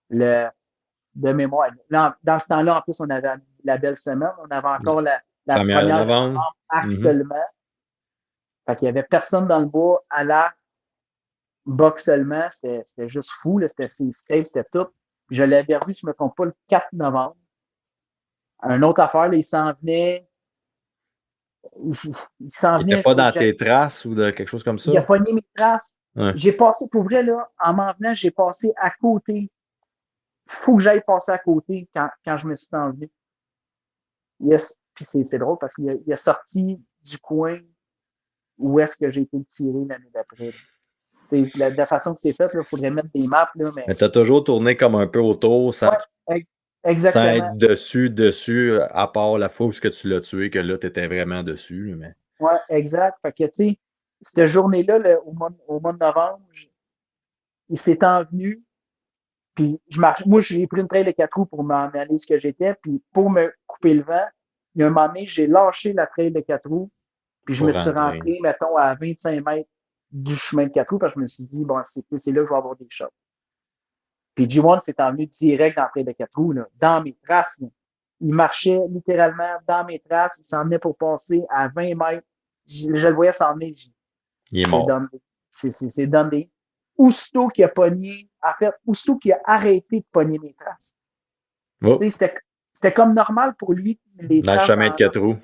de mémoire. Dans ce temps-là, en plus, on avait la belle semaine. On avait encore la Première première de novembre. novembre, arc Mhm. seulement. Fait qu'il y avait personne dans le bois à l'arc, box seulement. C'était juste fou. Là. C'était safe, c'était tout. Je l'avais revu, si je ne me trompe pas, le 4 novembre. Une autre affaire, là, il s'en venait. Il s'en Il était venait. pas dans tes traces ou de quelque chose comme Il a ça? pogné mes traces. Ouais. J'ai passé, pour vrai, là, en m'en venant, j'ai passé à côté. Il faut que j'aille passer à côté quand je me suis enlevé. Yes. Puis c'est drôle parce qu'il a sorti du coin où est-ce que j'ai été tiré l'année d'après. De la façon que c'est fait, il faudrait mettre des maps, là, mais Mais tu as toujours tourné comme un peu autour ouais, sans exactement. être dessus, à part la fois où tu l'as tué, que là, tu étais vraiment dessus. Mais... Ouais, exact. Fait que, tu sais, cette journée-là, au mois de novembre, il s'est envenu, puis je marche. Moi, j'ai pris une trail de 4 roues pour m'en aller ce que j'étais, puis pour me couper le vent, il y a un moment donné, j'ai lâché la trail de 4 roues, puis je me Pour suis rentrer. rentré, mettons, à 25 mètres du chemin de 4 roues, parce que je me suis dit, bon, c'est là que je vais avoir des shots. Puis G1 s'est envenu direct dans la trail de 4 roues, là, dans mes traces. Là. Il marchait littéralement dans mes traces, il s'en venait pour passer à 20 mètres. Je le voyais s'en venir, Il est c'est mort. done. C'est done. aussitôt qu'il a pogné, en fait, aussitôt qu'il a arrêté de pogner mes traces. Oh, C'était comme normal pour lui, les dans le traces chemin de 4 roues.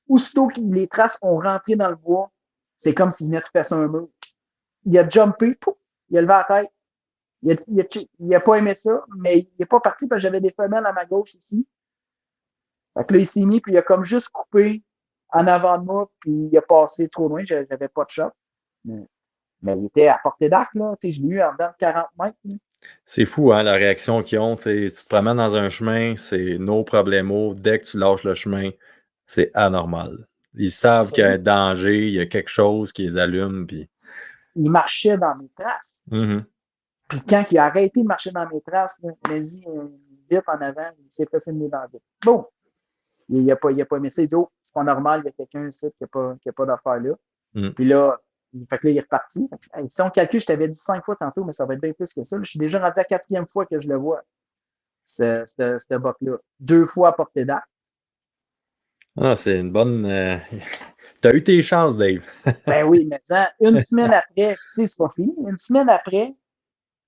Aussitôt que les traces ont rentré dans le bois, c'est comme s'il venait de faire un mur. Il a jumpé, pouf, il a levé la tête. Il a pas aimé ça, mais il est pas parti parce que j'avais des femelles à ma gauche aussi. Fait que là, il s'est mis, puis il a comme juste coupé en avant de moi, puis il a passé trop loin, j'avais pas de shot. Mais il était à portée d'arc, là. Tu sais, je l'ai eu en dedans de 40 mètres. Là. C'est fou, hein, la réaction qu'ils ont. Tu te promènes dans un chemin, c'est no problemo. Dès que tu lâches le chemin, c'est anormal. Ils savent qu'il y a un danger, il y a quelque chose qui les allume. Puis... Il marchait dans mes traces. Puis quand il a arrêté de marcher dans mes traces, là, vas-y, vite en avant, il s'est fait signer dans le vite. Bon! Il a pas aimé ça. Il dit, oh, c'est pas normal, il y a quelqu'un ici qui a pas d'affaires là. Puis là, il est reparti. Si on calcule, je t'avais dit 5 fois tantôt, mais ça va être bien plus que ça. Je suis déjà rendu à la 4e fois que je le vois, ce buck-là. 2 fois à portée d'arc. Ah, c'est une bonne... T'as eu tes chances, Dave. Ben oui, mais une semaine après, tu sais, c'est pas fini. Une semaine après,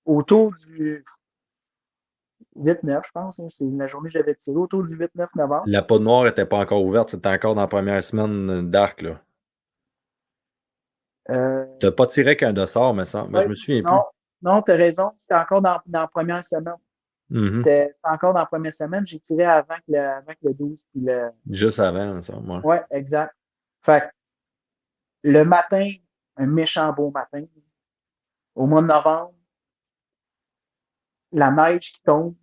autour du 8-9, je pense, hein, c'est la journée que j'avais tiré, autour du 8-9 novembre. La peau noire n'était pas encore ouverte, c'était encore dans la première semaine d'arc, là. T'as pas tiré qu'un dossard, mais ça, je me souviens plus. Non, t'as raison. C'était encore dans la première semaine. C'était encore dans la première semaine. J'ai tiré avant que le 12. Puis juste avant, ça, moi. Ouais, exact. Fait que le matin, un méchant beau matin, au mois de novembre, la neige qui tombe.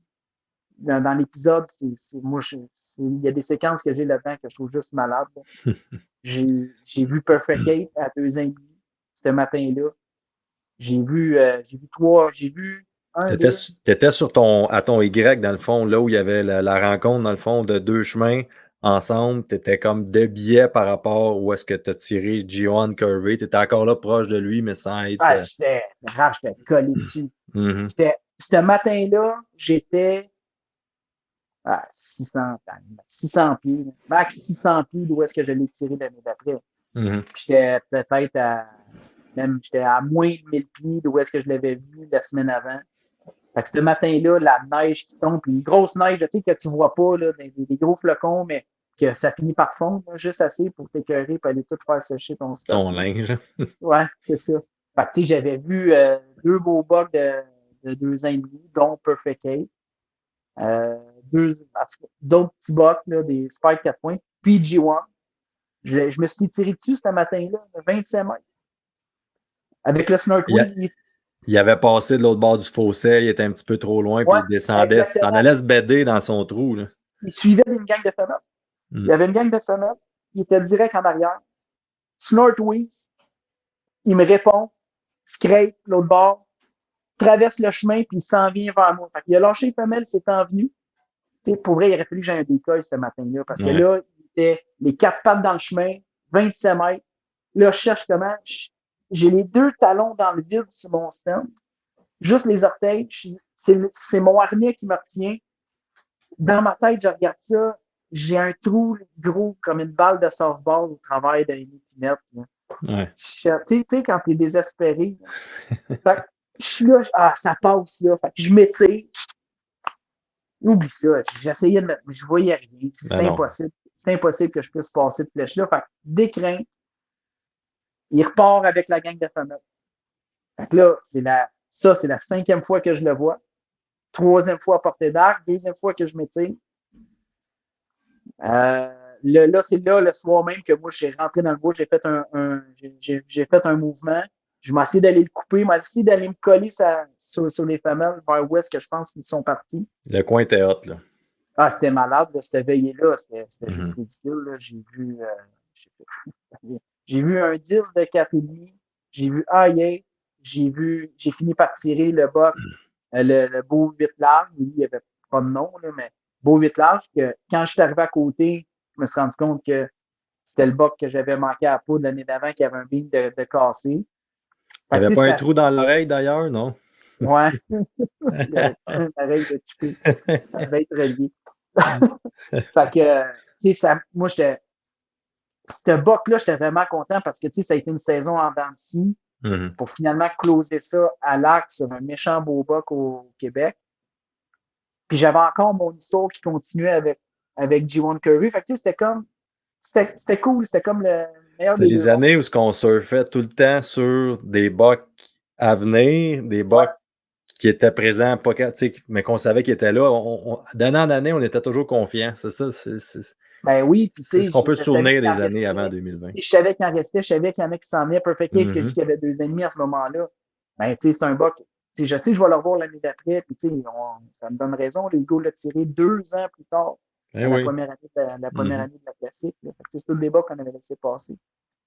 Dans l'épisode, il y a des séquences que j'ai là-dedans que je trouve juste malade. J'ai vu Perfect 8 à 2 ans et demi, ce matin-là. J'ai vu un. T'étais à ton Y, dans le fond, là où il y avait la rencontre, dans le fond, de 2 chemins ensemble. T'étais comme de biais par rapport où est-ce que t'as tiré G1 Curvey. T'étais encore là proche de lui, mais sans être... Ah, j'étais collé dessus. Ce matin-là, j'étais à 600 pieds. Max 600 pieds d'où est-ce que je l'ai tiré l'année d'après. J'étais peut-être j'étais à moins de 1000 pieds d'où est-ce que je l'avais vu la semaine avant. Fait que ce matin-là, la neige qui tombe, puis une grosse neige, tu sais, que tu vois pas, là, des gros flocons, mais que ça finit par fondre, là, juste assez pour t'écœurer et aller tout faire sécher ton stock. Ton linge. Ouais, c'est ça. Fait que, tu sais, j'avais vu 2 beaux bucks de 2 ans et demi, dont Perfect 8. D'autres petits bucks, là, des Spike 4 points, puis G1. Je me suis tiré dessus ce matin-là, 25 mètres. Avec le Snortwing, il avait passé de l'autre bord du fossé, il était un petit peu trop loin, puis il descendait, ça en allait se béder dans son trou. Là. Il suivait une gang de femelles. Il y avait une gang de femelles, il était direct en arrière. Snortwing, il me répond, scrape, l'autre bord, traverse le chemin, puis il s'en vient vers moi. Fait qu'il a lâché les femelles, il s'est envenu. Pour vrai, il aurait fallu que j'aie un décoil ce matin-là, parce que là, il était les 4 pattes dans le chemin, 27 mètres. Là, je cherche comment. J'ai les 2 talons dans le vide sur mon stand. Juste les orteils. C'est mon harnais qui me retient. Dans ma tête, je regarde ça. J'ai un trou gros comme une balle de softball au travers d'une épinette. Ouais. Tu sais, quand t'es désespéré. Fait que je suis là, ça passe là. Fait que je m'étire. Oublie ça. J'essayais de mettre, je voyais rien. C'est impossible. C'est impossible que je puisse passer de flèche-là. Fait que d'écrin, il repart avec la gang de femelles. Fait que là, c'est la 5e fois que je le vois. 3e fois à portée d'arc. 2e fois que je m'étire. Là, c'est là, le soir même, que moi, j'ai rentré dans le bois. J'ai fait un mouvement. Je m'ai essayé d'aller le couper. Je m'ai essayé d'aller me coller sur les femelles vers où est-ce que je pense qu'ils sont partis. Le coin était hot, là. Ah, c'était malade, là, cette veillée-là. C'était juste ridicule, là. J'ai vu un 10 de 4,5. J'ai vu AI. J'ai fini par tirer le buck, le beau 8 large. Lui, il n'y avait pas de nom, là, mais beau 8 large. Que quand je suis arrivé à côté, je me suis rendu compte que c'était le buck que j'avais manqué à la peau l'année d'avant, qui avait un beam de cassé. Il n'y avait pas un trou dans l'oreille, d'ailleurs, non? Ouais. Il y avait un oreille de tuer. Ça devait être relié. Fait que, tu sais, moi, ce buck-là, j'étais vraiment content parce que, tu sais, ça a été une saison en dents de scie. pour finalement closer ça à l'arc sur un méchant beau buck au Québec. Puis j'avais encore mon histoire qui continuait avec G1 Curry. Fait que tu sais, c'était cool, c'était comme le meilleur C'est des les deux mondes. années où on surfait tout le temps sur des bucks à venir, des bucks qui étaient présents, pas, mais qu'on savait qu'ils étaient là. D'année en année, on était toujours confiants. C'est ça. Ben oui, puis tu C'est sais, ce qu'on peut je se savais souvenir qu'il en des années avant restait. 2020. Je savais qu'il en restait, je savais qu'il y en a qui s'en venaient. Perfect Cage, que je Mhm. sais qu'il y avait 2 ennemis à ce moment-là. Ben, tu sais, c'est un buck. Tu sais, je sais que je vais le revoir l'année d'après, puis tu sais, ça me donne raison. Le Hugo l'a tiré 2 ans plus tard, Eh à la oui. première année la première Mhm. année de la classique. Là. Fait que, tu sais, c'est tout le débat qu'on avait laissé passer.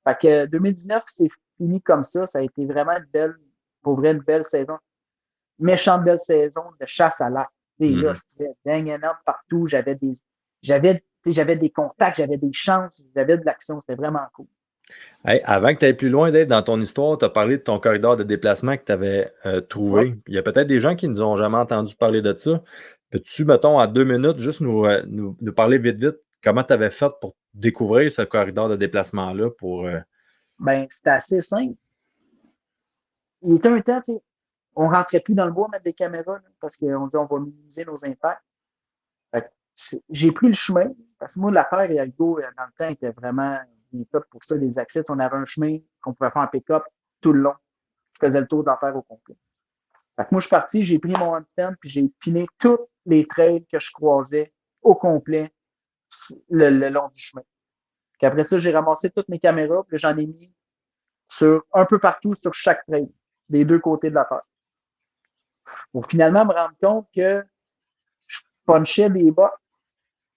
Fait que 2019, c'est fini comme ça. Ça a été vraiment une belle, pour vrai, une belle saison. Méchante belle saison de chasse à l'arc. Tu sais, là, Mhm. c'était bang and up partout. J'avais des contacts, j'avais des chances, j'avais de l'action. C'était vraiment cool. Hey, avant que tu ailles plus loin, Dave, dans ton histoire, tu as parlé de ton corridor de déplacement que tu avais trouvé. Ouais. Il y a peut-être des gens qui ne nous ont jamais entendu parler de ça. Peux-tu, mettons, en 2 minutes, juste nous parler vite, comment tu avais fait pour découvrir ce corridor de déplacement-là pour. Ben, c'était assez simple. Il était un temps, tu sais, on rentrait plus dans le bois mettre des caméras, là, parce qu'on dit on va minimiser nos impacts. Fait que j'ai pris le chemin, parce que moi, l'affaire et Algo, dans le temps, était vraiment bien top pour ça, les accès. On avait un chemin qu'on pouvait faire en pick-up tout le long. Je faisais le tour d'enfer au complet. Fait que moi, je suis parti, j'ai pris mon handstand, puis j'ai piné tous les trails que je croisais au complet le long du chemin. Puis après ça, j'ai ramassé toutes mes caméras, puis j'en ai mis sur un peu partout sur chaque trail, des 2 côtés de la terre. Pour finalement me rendre compte que je punchais des bots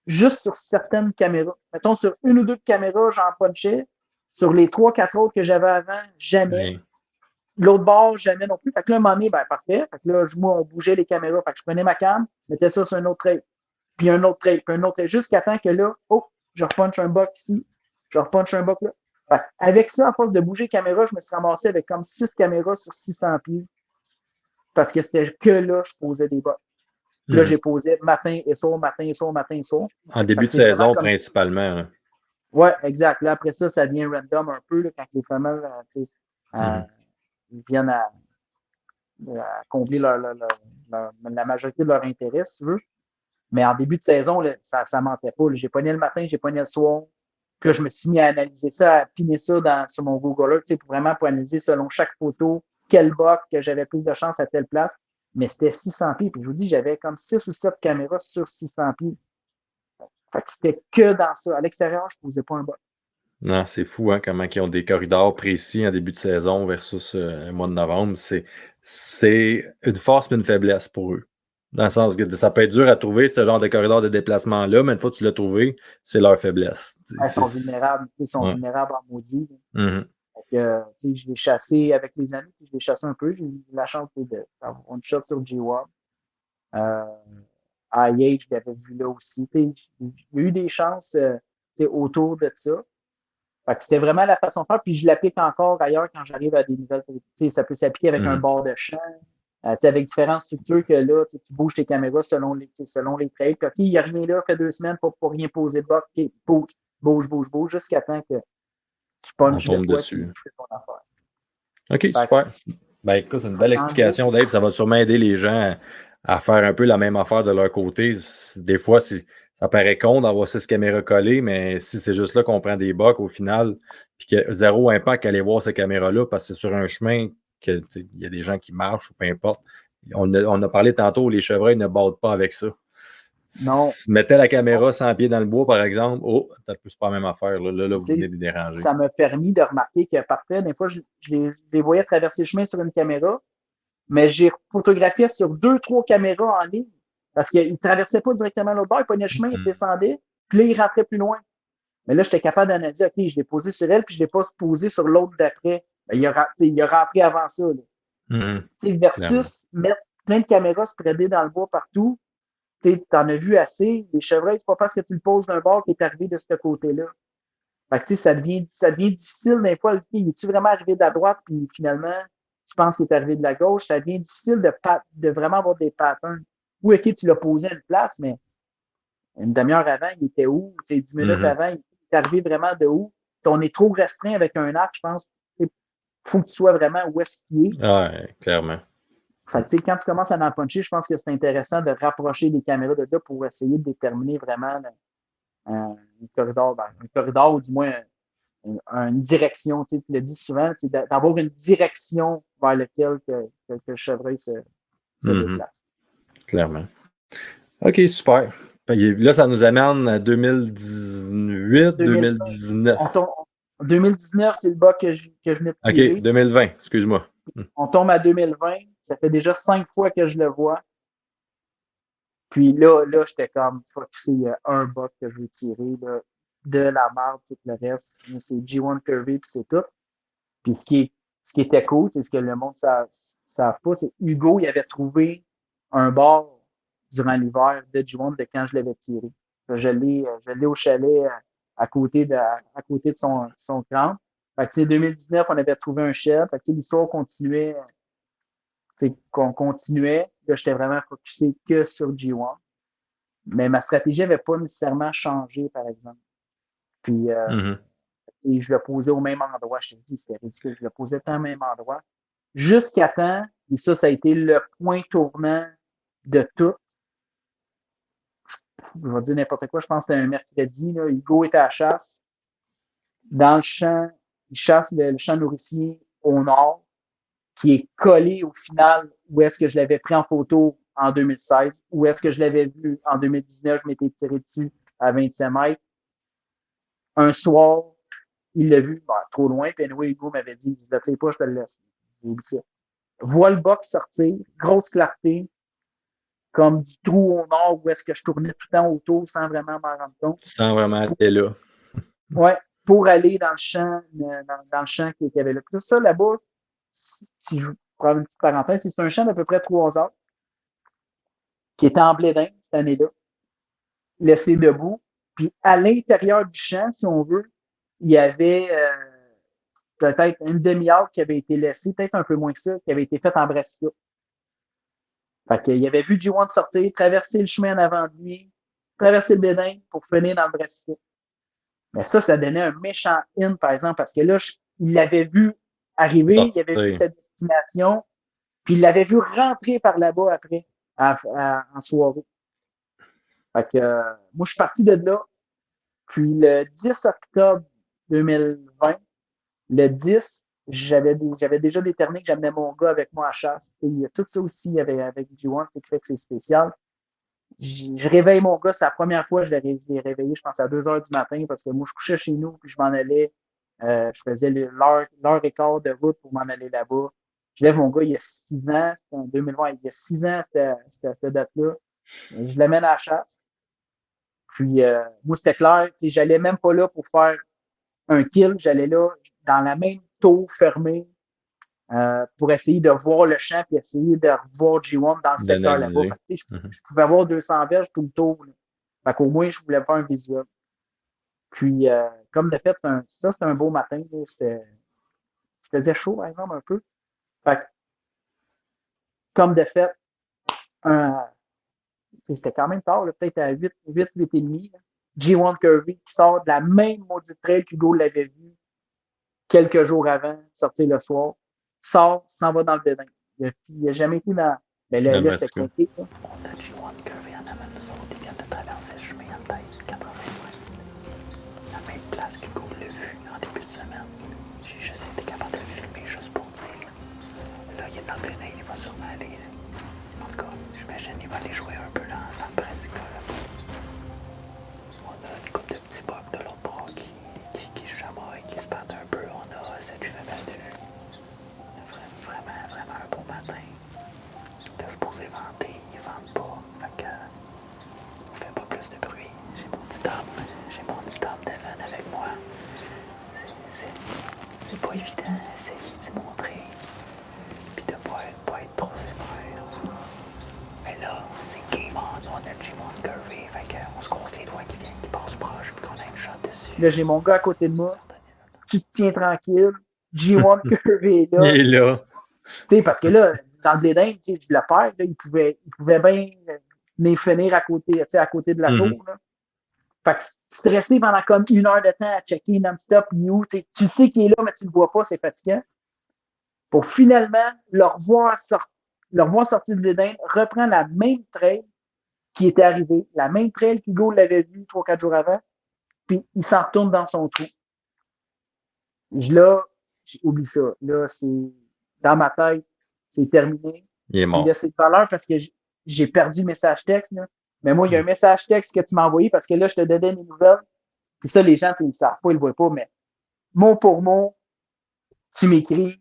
juste sur certaines caméras. Mettons, sur 1 ou 2 caméras, j'en punchais. Sur les 3, 4 autres que j'avais avant, jamais. Hey. L'autre bord, jamais non plus. Fait que là, à un moment donné, ben, parfait. Fait que là, moi, on bougeait les caméras. Fait que je prenais ma cam, mettais ça sur un autre trail. Puis un autre trail, puis un autre trail. Jusqu'à temps que là, oh, je repunche un bot ici. Je repunche un bot là. Fait que avec ça, à force de bouger caméra, je me suis ramassé avec comme 6 caméras sur 600 pieds. Parce que c'était que là, je posais des bots. Puis là, j'ai posé matin et soir, matin et soir, matin et soir. En début de c'est vraiment saison, comme... principalement. Hein. Ouais, exact. Là, après ça, ça devient random un peu, là, quand les femelles ils viennent à combler la majorité de leur intérêt, si tu veux. Mais en début de saison, là, ça mentait pas. Là. J'ai pogné le matin, j'ai pogné le soir. Puis là, je me suis mis à analyser ça, à piner ça sur mon Google Earth, pour analyser selon chaque photo quel box que j'avais plus de chance à telle place. Mais c'était 600 pieds. Puis je vous dis, j'avais comme 6 ou 7 caméras sur 600 pieds. Fait que c'était que dans ça. À l'extérieur, je ne posais pas un box. Non, c'est fou, hein, comment ils ont des corridors précis en début de saison versus un mois de novembre. C'est une force et une faiblesse pour eux. Dans le sens que ça peut être dur à trouver ce genre de corridor de déplacement-là, mais une fois que tu l'as trouvé, c'est leur faiblesse. Ils sont vulnérables. Ils sont vulnérables en maudit. Mm-hmm. Je l'ai chassé avec les années. Je l'ai chassé un peu. J'ai eu la chance d'avoir une shot sur G1. IA, je l'avais vu là aussi. Il y a eu des chances autour de ça. Fait que c'était vraiment la façon de faire. Puis je l'applique encore ailleurs quand j'arrive à des nouvelles. Ça peut s'appliquer avec un bord de champ. Avec différentes structures que là, tu bouges tes caméras selon les traits. Puis, OK, il n'y a rien là, fait 2 semaines pour rien poser de box. OK, bouge, jusqu'à temps que tu punches On tombe de quoi dessus. tu fais ton affaire. OK, super. Ben écoute, c'est une belle explication, Dave. Ça va sûrement aider les gens à faire un peu la même affaire de leur côté. Des fois, ça paraît con d'avoir 6 caméras collées, mais si c'est juste là qu'on prend des bocs au final, puis qu'il y a zéro impact à aller voir ces caméras-là, parce que c'est sur un chemin qu'il y a des gens qui marchent ou peu importe. On a parlé tantôt, les chevreuils ne battent pas avec ça. Non. Mettez la caméra 100 pieds dans le bois, par exemple. Oh, c'est pas la même affaire. Là vous venez de les déranger. Ça m'a permis de remarquer que parfait, des fois, je les voyais traverser le chemin sur une caméra, mais j'ai photographié sur 2-3 caméras en ligne parce qu'ils ne traversaient pas directement l'autre bord, ils prenaient le chemin, ils descendaient, puis là, ils rentraient plus loin. Mais là, j'étais capable d'analyser, OK, je l'ai posé sur elle, puis je ne l'ai pas posé sur l'autre d'après. Ben, il a rentré avant ça. Versus mettre plein de caméras spreadées dans le bois partout, t'en as vu assez. Les chevreuils, c'est pas parce que tu le poses d'un bord qui est arrivé de ce côté-là. Fait que, ça devient difficile des fois. Es-tu vraiment arrivé de la droite, puis finalement, tu penses qu'il est arrivé de la gauche? Ça devient difficile de vraiment avoir des patterns. Ou, OK, tu l'as posé à une place, mais une demi-heure avant, il était où? 10 minutes avant, il est arrivé vraiment de où? On est trop restreint avec un arc, je pense. faut que tu sois vraiment où est-ce qu'il est. Ouais, clairement. Fait que, tu sais, quand tu commences à en puncher, je pense que c'est intéressant de rapprocher les caméras de là pour essayer de déterminer vraiment un corridor ou du moins une direction. Tu le dis souvent, d'avoir une direction vers laquelle que le chevreuil se déplace. Clairement. OK, super. Là, ça nous amène à 2018, 2019. 2019, c'est le bas que je venais de tirer. OK, 2020, excuse-moi. On tombe à 2020. Ça fait déjà 5 fois que je le vois. Puis là, j'étais comme, focusé, il y a un buck que je veux tirer, là, de la marde, tout le reste. C'est G1 Curvy, puis c'est tout. Puis ce qui était cool, c'est ce que le monde ne savent pas, c'est Hugo, il avait trouvé un bar durant l'hiver de G1 de quand je l'avais tiré. Je l'ai au chalet à côté de son camp. Fait que, 2019, on avait trouvé un chef. Fait que, l'histoire continuait. Qu'on continuait. Là, j'étais vraiment focusé que sur G1. Mais ma stratégie n'avait pas nécessairement changé, par exemple. Puis, et je le posais au même endroit. Je te dis, c'était ridicule. Je le posais au même endroit. Jusqu'à temps, et ça a été le point tournant de tout. Je vais dire n'importe quoi. Je pense que c'était un mercredi. Là, Hugo était à la chasse. Dans le champ, il chasse le champ nourricier au nord, qui est collé au final où est-ce que je l'avais pris en photo en 2016, où est-ce que je l'avais vu en 2019, je m'étais tiré dessus à 27 mètres. Un soir, il l'a vu, trop loin, puis anyway, Hugo m'avait dit, je ne le tire pas, je te le laisse. J'ai oublié ça. Vois le box sortir, grosse clarté, comme du trou au nord où est-ce que je tournais tout le temps autour sans vraiment m'en rendre compte. Sans vraiment aller là. Ouais, pour aller dans le champ, dans le champ qui avait là. Tout ça, là-bas, si je prends une petite parenthèse, c'est un champ d'à peu près 3 heures qui était en blé d'Inde cette année-là, laissé debout. Puis à l'intérieur du champ, si on veut, il y avait peut-être une demi-heure qui avait été laissée, peut-être un peu moins que ça, qui avait été faite en brassica. Fait qu'il avait vu G1 sortir, traverser le chemin en avant de lui, traverser le blé d'Inde pour finir dans le brassica. Mais ça donnait un méchant in, par exemple, parce que là, il l'avait vu arriver, il avait vu sa destination, puis il l'avait vu rentrer par là-bas après, en soirée. Fait que, moi, je suis parti de là. Puis le 10 octobre 2020, le 10, j'avais déjà déterminé que j'amenais mon gars avec moi à chasse. Et il y a tout ça aussi avec G1, c'est qui fait que c'est spécial. Je réveille mon gars, c'est la première fois que je l'ai réveillé, je pense à 2 heures du matin, parce que moi, je couchais chez nous, puis je m'en allais, je faisais l'heure et quart de route pour m'en aller là-bas. Je lève mon gars, il y a 6 ans, c'était en 2020, il y a 6 ans, c'était cette date-là. Je l'amène à la chasse. Puis, moi, c'était clair, j'allais même pas là pour faire un kill, j'allais là dans la même tour fermée pour essayer de voir le champ et essayer de revoir G1 dans le secteur là-bas. Je pouvais avoir 200 verges tout le tour. Là. Fait qu'au moins, je voulais faire un visuel. Puis, comme de fait, c'était un beau matin. Il faisait chaud, par exemple, un peu. Fait que, comme de fait, c'était quand même tard, peut-être à 8 et demi. G1 Curvy qui sort de la même maudite trail qu'Hugo l'avait vu quelques jours avant, sortir le soir, sort, s'en va dans le bédin. Il n'a jamais été dans. Mais là, c'était craqué. On a G1 Curvy en avant de nous autres, ils viennent de traverser le chemin en tête, 80 mètres. La même place qu'Hugo l'a vu en début de semaine. J'ai juste été capable de le filmer juste pour dire. Là, il est dans le bédin, il va sûrement aller. En tout cas, j'imagine qu'il va aller jouer un peu dans le brassica. On a une couple de petits bugs de l'autre bras qui se chamaillent, qui se battent un peu. On a cette femelle de vue. On a vraiment un beau matin. T'es supposé vanter, ils vendent pas. Fait que on fait pas plus de bruit. J'ai mon petit homme Devon avec moi. C'est pas évident d'essayer de montrer. Puis de pas être trop sévère. Mais là, c'est game on, on a le G1 Curvy, fait qu'on se croise les doigts qui passe proche, puis qu'on a une shot dessus. Là, j'ai mon gars à côté de moi. Tu te tiens tranquille. G1 Curvy est là. Il est là. Tu sais, parce que là, dans le blé d'Inde, je le perds, là, il pouvait bien venir finir à côté de la tour. Là. Fait que stressé pendant comme 1 heure de temps à checker non-stop, tu sais qu'il est là, mais tu le vois pas, c'est fatigant. pour finalement le revoir sortir de l'Éden, reprendre la même trail qui était arrivée, la même trail qu'Hugo l'avait vu 3-4 jours avant, puis il s'en retourne dans son trou. Là, j'oublie ça. Là, c'est dans ma tête, c'est terminé. Il est mort. Là, c'est de valeur parce que j'ai perdu le message texte. Là. Mais moi, il y a un message texte que tu m'as envoyé parce que là, je te donnais des nouvelles. Puis ça, les gens, ils ne le savent pas, ils le voient pas, mais mot pour mot, tu m'écris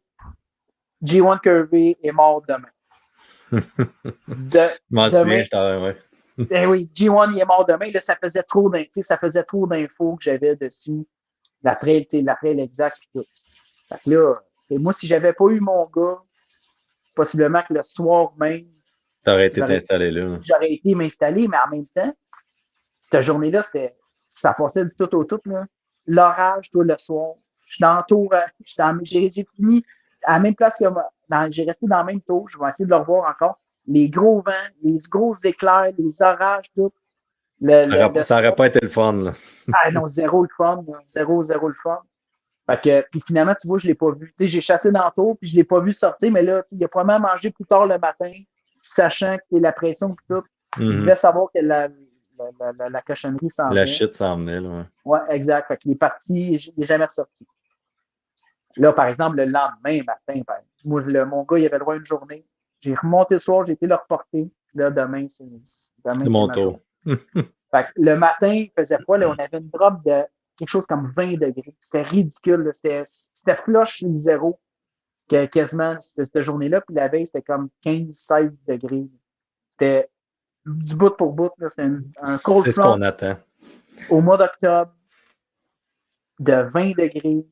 G1 Curvy est mort demain. Je m'en souviens, ouais. Ben oui, G1 il est mort demain. Là, ça faisait trop d'infos que j'avais dessus. La trail exacte et tout. Fait que là, moi, si j'avais pas eu mon gars, possiblement que le soir même, t'aurais été installé là. J'aurais été m'installer, mais en même temps, cette journée-là, ça passait du tout au tout, là. L'orage, tout le soir. Je suis dans le tour, j'ai fini à la même place que moi. J'ai resté dans le même tour. Je vais essayer de le revoir encore. Les gros vents, les gros éclairs, les orages, tout. Ça n'aurait pas été le fun, là. Ah non, zéro le fun. Zéro le fun. Fait que, puis finalement, tu vois, je l'ai pas vu. Tu sais, j'ai chassé dans le tour, puis je l'ai pas vu sortir, mais là, il a probablement mangé plus tard le matin, sachant que la pression et tout. Il devait savoir que la cochonnerie s'en venait. La shit s'en venait, là. Ouais, exact. Fait qu'il est parti, il n'est jamais ressorti. Là, par exemple, le lendemain matin, moi, mon gars, il avait le droit à une journée. J'ai remonté le soir, j'ai été le reporter. Là, demain, c'est mon tour. Fait que le matin, il faisait froid. Là, on avait une drop de quelque chose comme 20 degrés. C'était ridicule. Là. C'était flush sur le zéro quasiment cette journée-là. Puis la veille, c'était comme 15-16 degrés. C'était du bout pour bout. Là. C'était un cold front. C'est ce qu'on attend. Au mois d'octobre, de 20 degrés.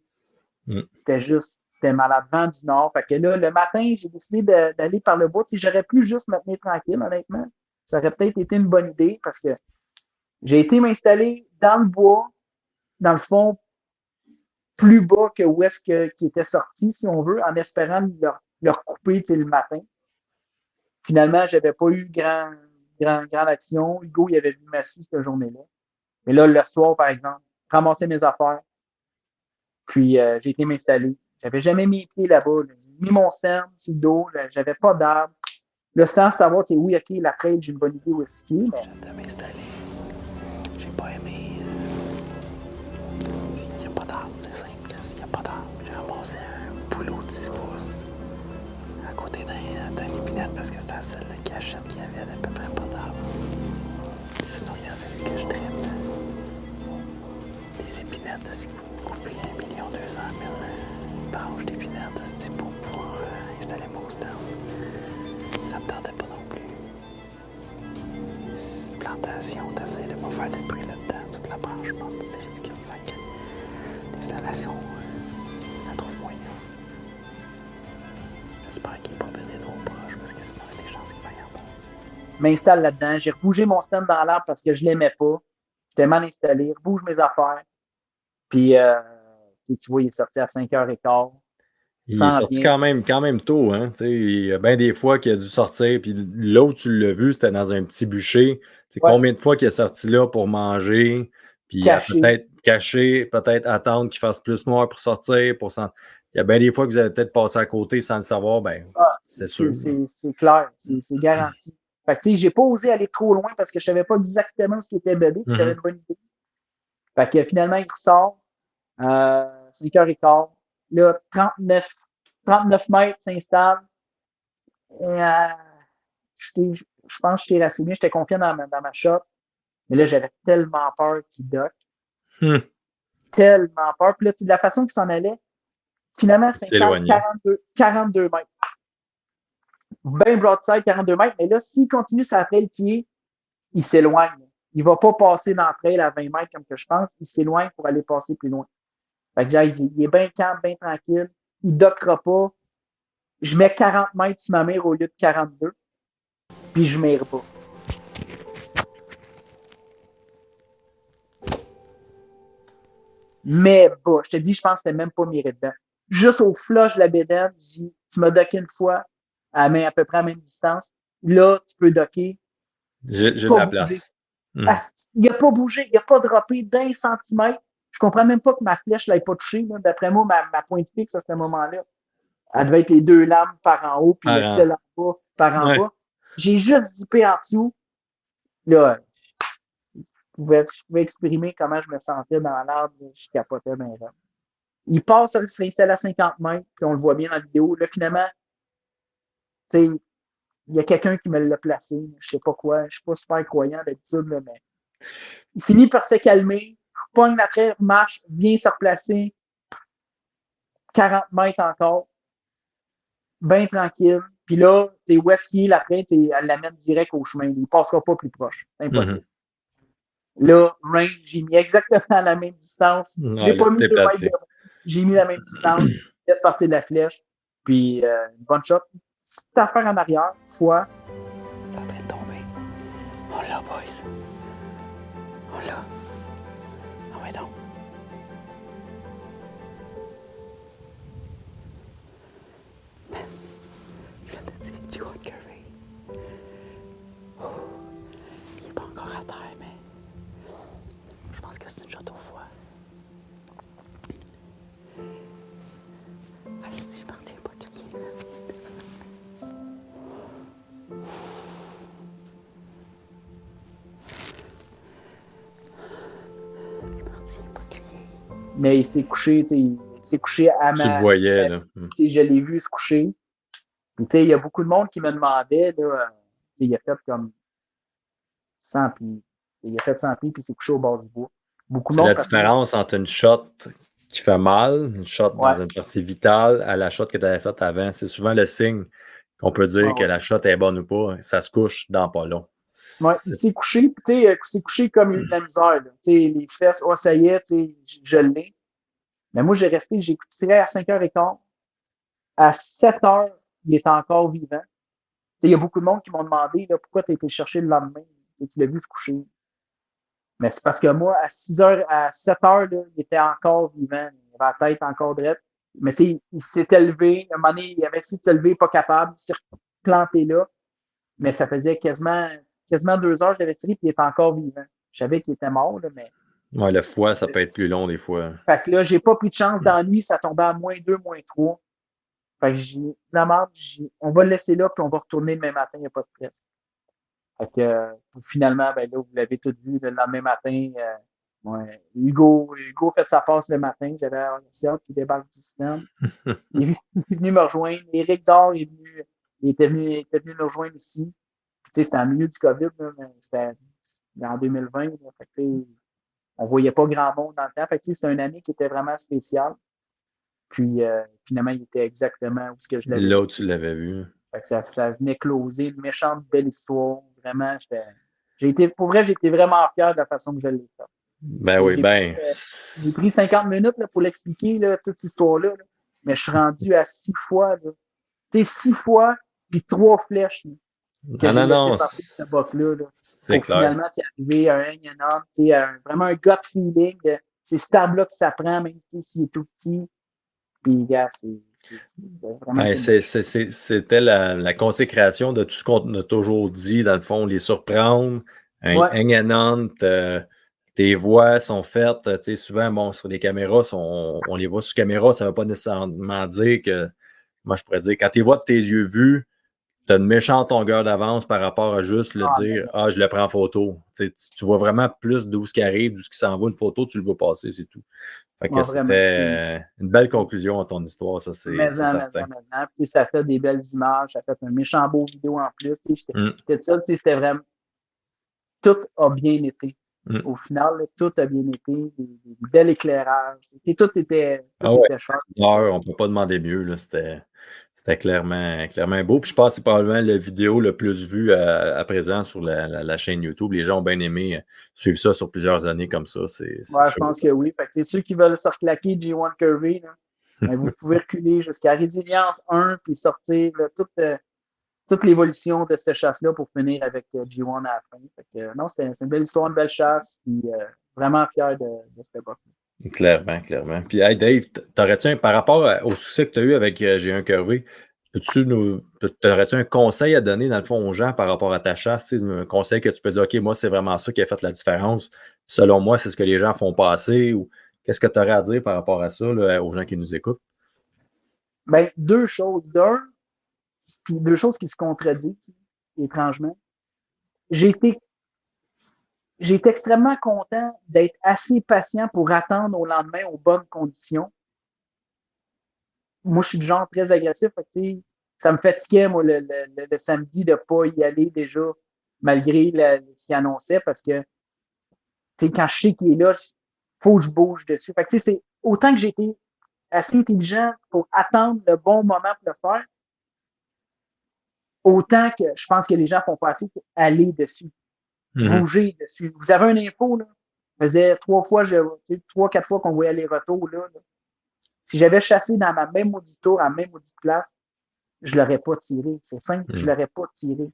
C'était malade, vent du nord. Fait que là, le matin, j'ai décidé d'aller par le bois. J'aurais pu juste me tenir tranquille, honnêtement. Ça aurait peut-être été une bonne idée parce que j'ai été m'installer dans le bois, dans le fond, plus bas que où est-ce qu'il était sorti, si on veut, en espérant le recouper le matin. Finalement, j'avais pas eu grande action. Hugo, il avait vu Massou cette journée-là. Mais là, le soir, par exemple, ramasser mes affaires. Puis, j'ai été m'installer. J'avais jamais mis les pieds là-bas. Là. J'ai mis mon cerne sur le dos. J'avais pas d'arbre. Là, sans savoir, oui, OK, la trail, j'ai une bonne idée où est-ce qu'il est, mais... J'ai de m'installer. J'ai pas aimé... S'il n'y a pas d'arbre, c'est simple. S'il n'y a pas d'arbre, j'ai ramassé un boulot de 10 pouces à côté d'un épinette parce que c'était la seule cachette qu'il y avait d'à peu près pas d'arbre. Sinon, il a fallu que je traite des épinettes de couper 1 200 000 branches d'épinettes pour pouvoir installer mon stand. Ça me tentait pas non plus. Plantation, t'essayes de pas faire de bruit là-dedans, toute la branche morte, c'était ridicule. Fait que l'installation, la trouve moyen. J'espère qu'il n'est pas pédé trop proche parce que sinon il y a des chances qu'il va y avoir. M'installe là-dedans. J'ai rebougé mon stand dans l'arbre parce que je l'aimais pas. J'étais mal installé. Rebouge mes affaires. Puis, tu vois, il est sorti à 5h15. Il est sorti quand même tôt, hein. Il y a bien des fois qu'il a dû sortir, puis là où tu l'as vu, c'était dans un petit bûcher. Combien de fois qu'il est sorti là pour manger, puis peut-être cacher, peut-être attendre qu'il fasse plus noir pour sortir. Il y a bien des fois que vous avez peut-être passé à côté sans le savoir, c'est sûr. C'est clair, c'est garanti. Fait que, j'ai pas osé aller trop loin parce que je savais pas exactement ce qui était bébé, puis j'avais une bonne idée. Fait que finalement, il ressort, 5h15. Là, 39 mètres s'installe. Je pense que j'étais assez bien. J'étais confiant dans ma shot. Mais là, j'avais tellement peur qu'il dock. Tellement peur. Puis là, de la façon qu'il s'en allait, finalement, s'installe 42 mètres. Ben broadside, 42 mètres. Mais là, s'il continue sa trail qui est, il s'éloigne. Il va pas passer dans la trail à 20 mètres comme que je pense. Il s'éloigne pour aller passer plus loin. Fait que il est bien calme, bien tranquille. Il dockera pas. Je mets 40 mètres sur ma mire au lieu de 42. Puis je mire pas. Mais bah, je te dis, je pense que c'était même pas miré dedans. Juste au flush de la bédaine, tu m'as docké une fois à peu près à la même distance. Là, tu peux docker. J'ai de la place. Il a pas bougé, il a pas droppé d'1 centimètre. Je comprends même pas que ma flèche l'ait pas touché. Là. D'après moi, ma pointe fixe à ce moment-là Elle devait être les 2 lames par en haut, puis Par le en- sel en bas, par en Ouais. bas. J'ai juste zippé en dessous. Là, je pouvais exprimer comment je me sentais dans l'arbre. Je capotais bien là. Il passe sur l'install à 50 mètres, puis on le voit bien dans la vidéo. Là, finalement, tu sais, il y a quelqu'un qui me l'a placé. Je sais pas quoi. Je suis pas super croyant d'habitude, là, mais il finit par se calmer, pogne la traîne, marche, vient se replacer, 40 mètres encore, bien tranquille. Puis là, où est-ce qu'il est, la traîne, elle l'amène direct au chemin. Il passera pas plus proche. C'est impossible. Là, range, j'ai mis exactement la même distance. Ouais, J'ai là, pas tu mis t'es 2 mètres placé. de range. J'ai mis la même distance. Laisse partir de la flèche. Puis, une bonne shot. Petite affaire en arrière, fois. C'est en train de tomber. On l'a, boys. On l'a. Ah ouais, donc. Man, je viens de dire, Juwan Curry. Oh, il est pas encore à terre, mais je pense que c'est une shot au foie. Ah, si je m'en retiens pas de rien. Mais il s'est couché, il s'est couché à Tu le ma. voyais, là. Je l'ai vu se coucher. Puis, il y a beaucoup de monde qui me demandait, là, il a fait comme 100 pieds. Il a fait 100 pieds, puis il s'est couché au bord du bois. Beaucoup de C'est monde. la différence entre une shot qui fait mal, une shot Ouais. dans une partie vitale, à la shot que tu avais faite avant. C'est souvent le signe qu'on peut dire que la shot est bonne ou pas. Ça se couche dans pas long. Ouais, il s'est couché, puis il s'est couché comme il a eu de la misère. Là. Les fesses, oh ça y est, je l'ai. Mais moi, j'ai tiré à 5h15. À 7h, il est encore vivant. Il y a beaucoup de monde qui m'ont demandé là, pourquoi tu as été le chercher le lendemain. Tu l'as vu se coucher. Mais c'est parce que moi, à 6h, à 7h, là, il était encore vivant. Il avait la tête encore droite. Mais tu sais, il s'était levé. À un moment donné, il avait essayé de se lever, pas capable. Il s'est replanté là. Mais ça faisait quasiment 2 heures que je l'avais tiré, puis il était encore vivant. Je savais qu'il était mort, là, mais. Ouais, le foie, ça peut être plus long des fois. Fait que là, j'ai pas pris de chance dans la nuit, ça tombait à -2, -3. Fait que la merde, on va le laisser là, puis on va retourner le même matin, il n'y a pas de stress. Fait que, finalement, ben là, vous l'avez tout vu, le lendemain matin, Hugo fait sa passe le matin, j'avais un qui débarque du système. Il est venu me rejoindre. Éric Dard il était venu nous rejoindre aussi. Puis, c'était en milieu du COVID, là, mais c'était en 2020. Là, fait que, on voyait pas grand monde dans le temps. Fait que, c'était une année qui était vraiment spéciale. Puis, finalement, il était exactement où ce que je l'avais vu. Là où tu l'avais vu. Fait que ça venait closer. Une méchante belle histoire. Vraiment, pour vrai, j'ai été vraiment fier de la façon que je l'ai fait. Ben oui, ben. J'ai pris 50 minutes là, pour l'expliquer, là, toute cette histoire-là. Là. Mais je suis rendu à 6 fois. Tu sais, 6 fois, puis 3 flèches. Là, Non. partir de ce boc-là. Là, c'est pour clair. finalement arriver à un hang-on, vraiment un gut feeling. C'est ce table-là que ça prend, même s'il est tout petit. Puis, gars, c'est vraiment. Ben, c'était la consécration de tout ce qu'on a toujours dit, dans le fond, les surprendre, un hang and hunt, tes voix sont faites, tu sais, souvent, bon, sur les caméras, on les voit sur caméra, ça ne veut pas nécessairement dire que, moi je pourrais dire, quand tu vois de tes yeux vus, tu as une méchante longueur d'avance par rapport à juste le dire, je le prends en photo. Tu vois vraiment plus d'où ce qui arrive, d'où ce qui s'en va, une photo, tu le vois passer, c'est tout. Fait que c'était une belle conclusion à ton histoire, ça, c'est certain. Puis ça fait des belles images, ça fait un méchant beau vidéo en plus. J'étais seul, c'était vraiment. Tout a bien été. Au final, là, tout a bien été. Des bel éclairage. Tout était cher. On ne peut pas demander mieux. Là, c'était clairement beau. Puis je pense que c'est probablement la vidéo le plus vue à présent sur la chaîne YouTube. Les gens ont bien aimé suivre ça sur plusieurs années comme ça. Je pense que oui. Fait que ceux qui veulent se reclaquer Juwan Curry, là, ben, vous pouvez reculer jusqu'à Résilience 1 puis sortir là, toute l'évolution de cette chasse-là pour finir avec G1 à la fin. Fait que, non, c'était une belle histoire, une belle chasse, puis vraiment fier de cette époque-là. Clairement. Puis, hey Dave, par rapport au succès que tu as eu avec G1 Curry, t'aurais-tu un conseil à donner, dans le fond, aux gens par rapport à ta chasse? Un conseil que tu peux dire, OK, moi, c'est vraiment ça qui a fait la différence. Selon moi, c'est ce que les gens font passer. Ou qu'est-ce que tu aurais à dire par rapport à ça là, aux gens qui nous écoutent? Ben, deux choses. Puis deux choses qui se contredisent, étrangement. J'ai été extrêmement content d'être assez patient pour attendre au lendemain aux bonnes conditions. Moi, je suis du genre très agressif. Fait que, ça me fatiguait, moi, le samedi de pas y aller déjà, malgré ce qu'il annonçait, parce que quand je sais qu'il est là, faut que je bouge dessus. Fait que, c'est autant que j'ai été assez intelligent pour attendre le bon moment pour le faire, autant que je pense que les gens font pas assez pour aller dessus, bouger dessus. Vous avez une info, là, ça faisait 3-4 fois qu'on voyait les retours, là. Si j'avais chassé dans ma même maudite tour, à la même maudite place, je l'aurais pas tiré. C'est simple, je l'aurais pas tiré.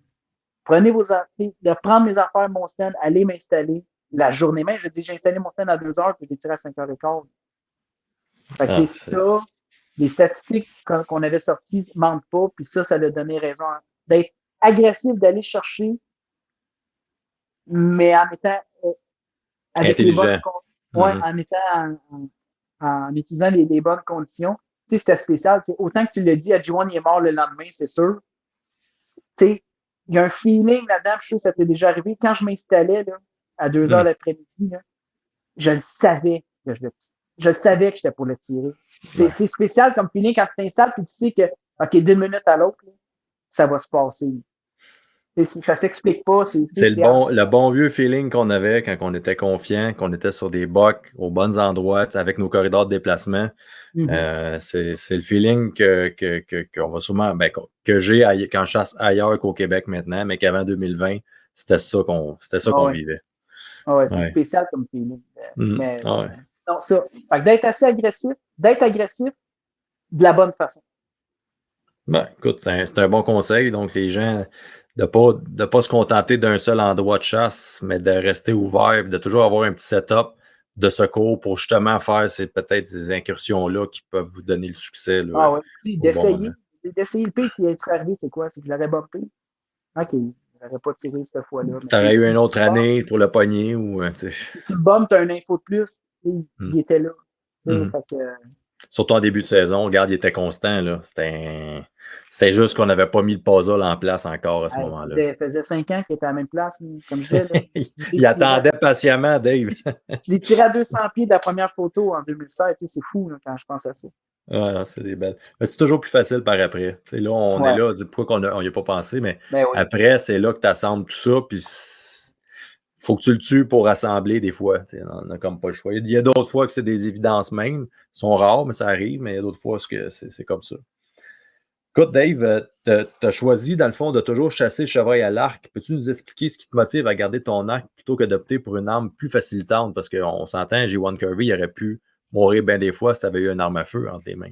Prenez vos affaires, de prendre mes affaires, mon stand, aller m'installer. La journée même, je dis, j'ai installé mon stand à 2 heures, puis j'ai tiré à 5h15. Fait que ça, les statistiques qu'on avait sorties mentent pas, puis ça a donné raison d'être agressif, d'aller chercher, mais en étant avec les bonnes en utilisant les bonnes conditions. Tu sais, c'était spécial. Autant que tu l'as dit, Adjuan est mort le lendemain, c'est sûr. Tu sais, il y a un feeling là-dedans, je suis sûr que ça t'est déjà arrivé. Quand je m'installais là, à 2 heures l'après-midi, là, je le savais que je le savais que j'étais pour le tirer. C'est spécial comme feeling quand tu t'installes puis tu sais que, OK, 2 minutes à l'autre, là, ça va se passer. Ça s'explique pas. C'est le bon vieux feeling qu'on avait quand on était confiant, qu'on était sur des bocs aux bons endroits, avec nos corridors de déplacement. C'est le feeling qu'on va sûrement, que j'ai quand je chasse ailleurs qu'au Québec maintenant, mais qu'avant 2020, c'était ça qu'on vivait. C'est spécial comme feeling. Mais non, ça. Fait que d'être agressif de la bonne façon. Écoute, c'est un bon conseil. Donc, les gens, de pas se contenter d'un seul endroit de chasse, mais de rester ouvert, de toujours avoir un petit setup de secours pour justement faire peut-être ces incursions-là qui peuvent vous donner le succès. Là, d'essayer le pire qui est arrivé, c'est quoi? C'est que je l'aurais bumpé. OK, je n'aurais pas tiré cette fois-là. Tu aurais eu une autre année pour le pogner ou. Si tu le bumpes, tu as une info de plus. Il était là. Fait que, surtout en début de saison, regarde, il était constant. Là. C'était juste qu'on n'avait pas mis le puzzle en place encore à ce moment-là. Ça faisait 5 ans qu'il était à la même place, comme je disais. Il attendait patiemment, Dave. Je l'ai tiré à 200 pieds de la première photo en 2016. C'est fou là, quand je pense à ça. Ouais, c'est des belles. Mais c'est toujours plus facile par après. Là, on est là, pourquoi on n'y a pas pensé, mais après, c'est là que tu assembles tout ça, puis faut que tu le tues pour assembler des fois. On n'a comme pas le choix. Il y a d'autres fois que c'est des évidences même. Ils sont rares, mais ça arrive, mais il y a d'autres fois que c'est comme ça. Écoute, Dave, tu as choisi, dans le fond, de toujours chasser le chevreuil à l'arc. Peux-tu nous expliquer ce qui te motive à garder ton arc plutôt que d'opter pour une arme plus facilitante? Parce qu'on s'entend, J1 Kirby, il aurait pu mourir bien des fois si tu avais eu une arme à feu entre les mains.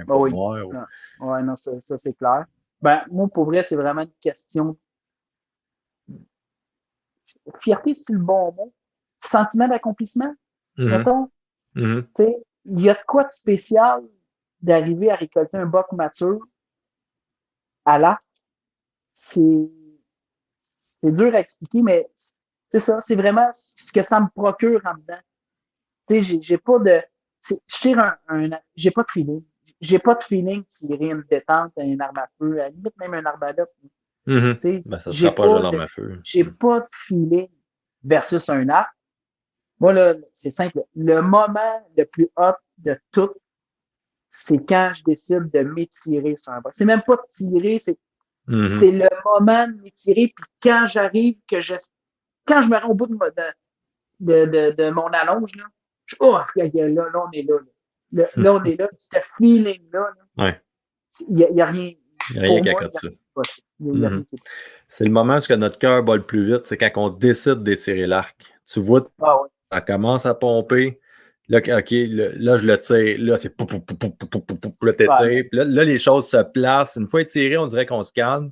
Non, ça c'est clair. Moi, pour vrai, c'est vraiment une question. Fierté, c'est le bon mot. Sentiment d'accomplissement, mettons. Il y a de quoi de spécial d'arriver à récolter un buck mature à l'arc. C'est dur à expliquer, mais c'est ça. C'est vraiment ce que ça me procure en dedans. Tu sais, j'ai pas de. Je tire j'ai pas de feeling. J'ai pas de feeling de tirer une détente à une arme à feu, à la limite même un arbalète. Ça se rapproche de l'arme à feu. J'ai pas de feeling versus un arc. Moi, là, c'est simple. Le moment le plus hot de tout, c'est quand je décide de m'étirer sur un bas. C'est même pas de tirer, c'est le moment de m'étirer. Puis quand j'arrive, quand je me rends au bout de mon allonge, là, là, on est là. Là, on est là. Ce feeling-là, il n'y a rien. Il n'y a rien qui accote ça. C'est le moment où notre cœur bat le plus vite, c'est quand on décide d'étirer l'arc. Tu vois, ça commence à pomper. Là, OK, là, je le tire. Là, c'est là, t'étires. Là, les choses se placent. Une fois étiré, on dirait qu'on se calme.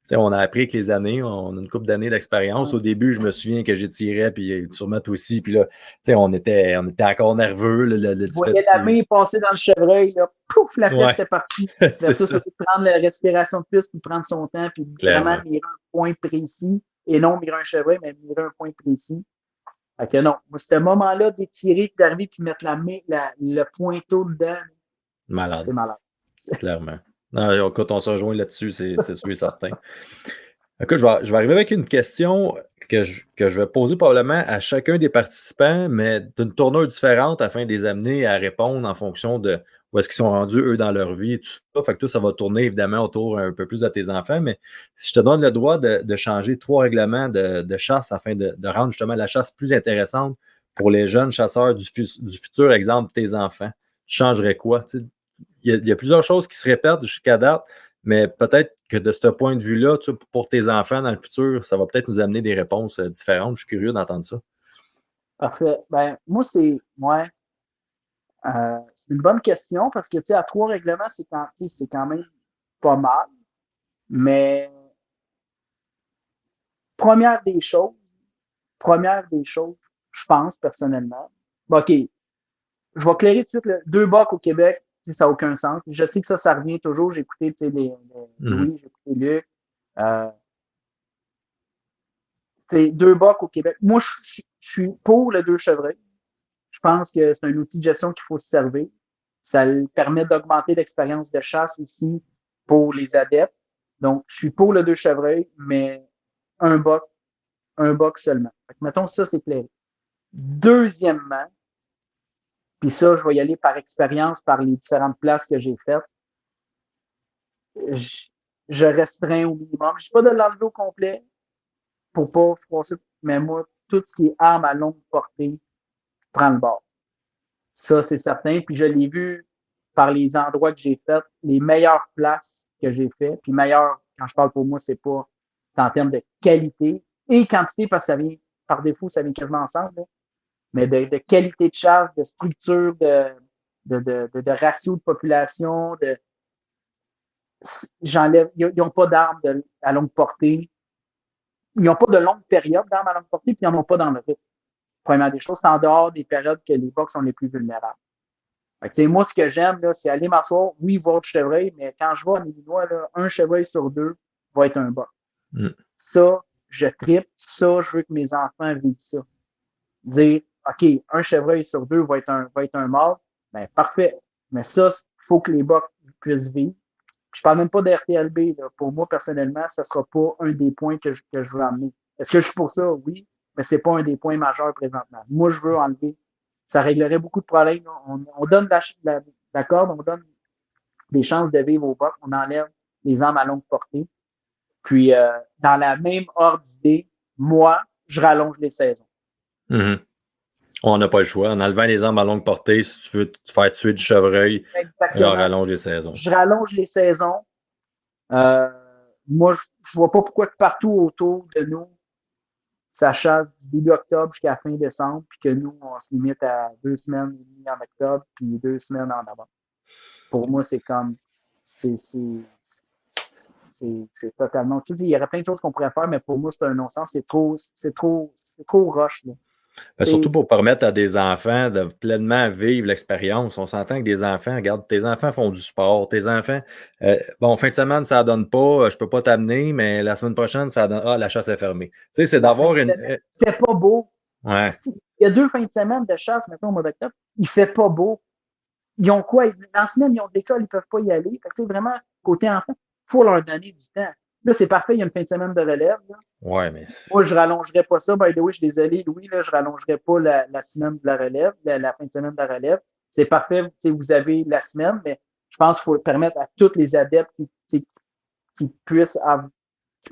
T'sais, on a appris avec les années, on a une couple d'années d'expérience. Au début, je me souviens que j'étirais, puis sûrement toi aussi, puis là, on était encore nerveux. Tu voyais la main passer dans le chevreuil, là, pouf, la flèche était partie. C'est ça. Prendre la respiration de plus, puis prendre son temps, puis vraiment mirer un point précis, et non mirer un chevreuil, mais mirer un point précis. Fait que non, moi, ce moment-là d'étirer, puis d'arriver, puis mettre le pointeau dedans, malade. C'est malade. Clairement. Non, écoute, on se rejoint là-dessus, c'est sûr et certain. Écoute, je vais arriver avec une question que je vais poser probablement à chacun des participants, mais d'une tournure différente afin de les amener à répondre en fonction de où est-ce qu'ils sont rendus, eux, dans leur vie et tout ça. Fait que tout ça va tourner évidemment autour un peu plus de tes enfants, mais si je te donne le droit de changer 3 règlements de chasse afin de rendre justement la chasse plus intéressante pour les jeunes chasseurs du futur, exemple, tes enfants, tu changerais quoi? Tu sais, il y a plusieurs choses qui se répètent jusqu'à date, mais peut-être que de ce point de vue-là, tu sais, pour tes enfants dans le futur, ça va peut-être nous amener des réponses différentes. Je suis curieux d'entendre ça. Parfait. Ben, moi, c'est une bonne question parce que, tu sais, à 3 règlements, c'est quand même pas mal. Mais première des choses, je pense personnellement. Bon, OK, je vais clairer tout de suite, 2 bocs au Québec, ça n'a aucun sens. Je sais que ça revient toujours. J'ai écouté Louis, j'ai écouté Luc. Euh, 2 bocs au Québec. Moi, je suis pour le 2 chevreuils. Je pense que c'est un outil de gestion qu'il faut se servir. Ça permet d'augmenter l'expérience de chasse aussi pour les adeptes. Donc, je suis pour le 2 chevreuils, mais un boc, seulement. Fait que, mettons, ça, c'est clair. Deuxièmement, puis ça, je vais y aller par expérience, par les différentes places que j'ai faites. Je restreins au minimum. Je ne dis pas de l'enlever au complet pour pas froisser, mais moi, tout ce qui est arme à longue portée prend le bord. Ça, c'est certain. Puis je l'ai vu par les endroits que j'ai faits, les meilleures places que j'ai fait. Puis meilleures, quand je parle pour moi, c'est en termes de qualité et quantité, parce que ça vient, par défaut, ça vient quasiment ensemble, là. Mais de qualité de chasse, de structure, de ratio de population, ils n'ont pas d'armes à longue portée. Ils n'ont pas de longue période d'armes à longue portée, puis ils n'en ont pas dans le rythme. Première des choses, c'est en dehors des périodes que les box sont les plus vulnérables. Fait que, moi, ce que j'aime, là, c'est aller m'asseoir, oui, voir du chevreuil, mais quand je vais en Illinois, là, un chevreuil sur 2 va être un box. Ça, je tripe. Ça, je veux que mes enfants vivent ça. Dire, OK, un chevreuil sur 2 va être un mâle, ben, parfait. Mais ça, il faut que les box puissent vivre. Je parle même pas d'RTLB, là. Pour moi, personnellement, ça sera pas un des points que je veux amener. Est-ce que je suis pour ça? Oui, mais c'est pas un des points majeurs présentement. Moi, je veux enlever. Ça réglerait beaucoup de problèmes. On donne la corde, on donne des chances de vivre au boc, on enlève les armes à longue portée. Puis, dans la même ordre d'idée, moi, je rallonge les saisons. On n'a pas le choix. En enlevant les armes à longue portée, si tu veux te faire tuer du chevreuil, on rallonge les saisons. Je rallonge les saisons. Moi, je vois pas pourquoi partout autour de nous, ça chasse du début octobre jusqu'à la fin décembre, puis que nous, on se limite à 2 semaines et demie en octobre, puis 2 semaines en novembre. Pour moi, c'est comme, c'est totalement, tu dis, il y aurait plein de choses qu'on pourrait faire, mais pour moi, c'est un non-sens. C'est trop rush, là. Surtout pour permettre à des enfants de pleinement vivre l'expérience. On s'entend que des enfants, regarde, tes enfants font du sport, tes enfants, bon, fin de semaine, ça ne donne pas, je peux pas t'amener, mais la semaine prochaine, ça donne, la chasse est fermée. Tu sais, c'est d'avoir une. C'est pas beau. Ouais. Il y a 2 fins de semaine de chasse, maintenant au mois d'octobre, il fait pas beau. Ils ont quoi? Dans la semaine, ils ont de l'école, ils peuvent pas y aller. Fait que, vraiment, côté enfant, il faut leur donner du temps. Là, c'est parfait, il y a une fin de semaine de relève, là. Ouais, mais. Moi, je rallongerais pas ça. By the way, je suis désolé, Louis, là, je rallongerais pas la semaine de la relève, la fin de semaine de la relève. C'est parfait, vous avez la semaine, mais je pense qu'il faut permettre à tous les adeptes qui puissent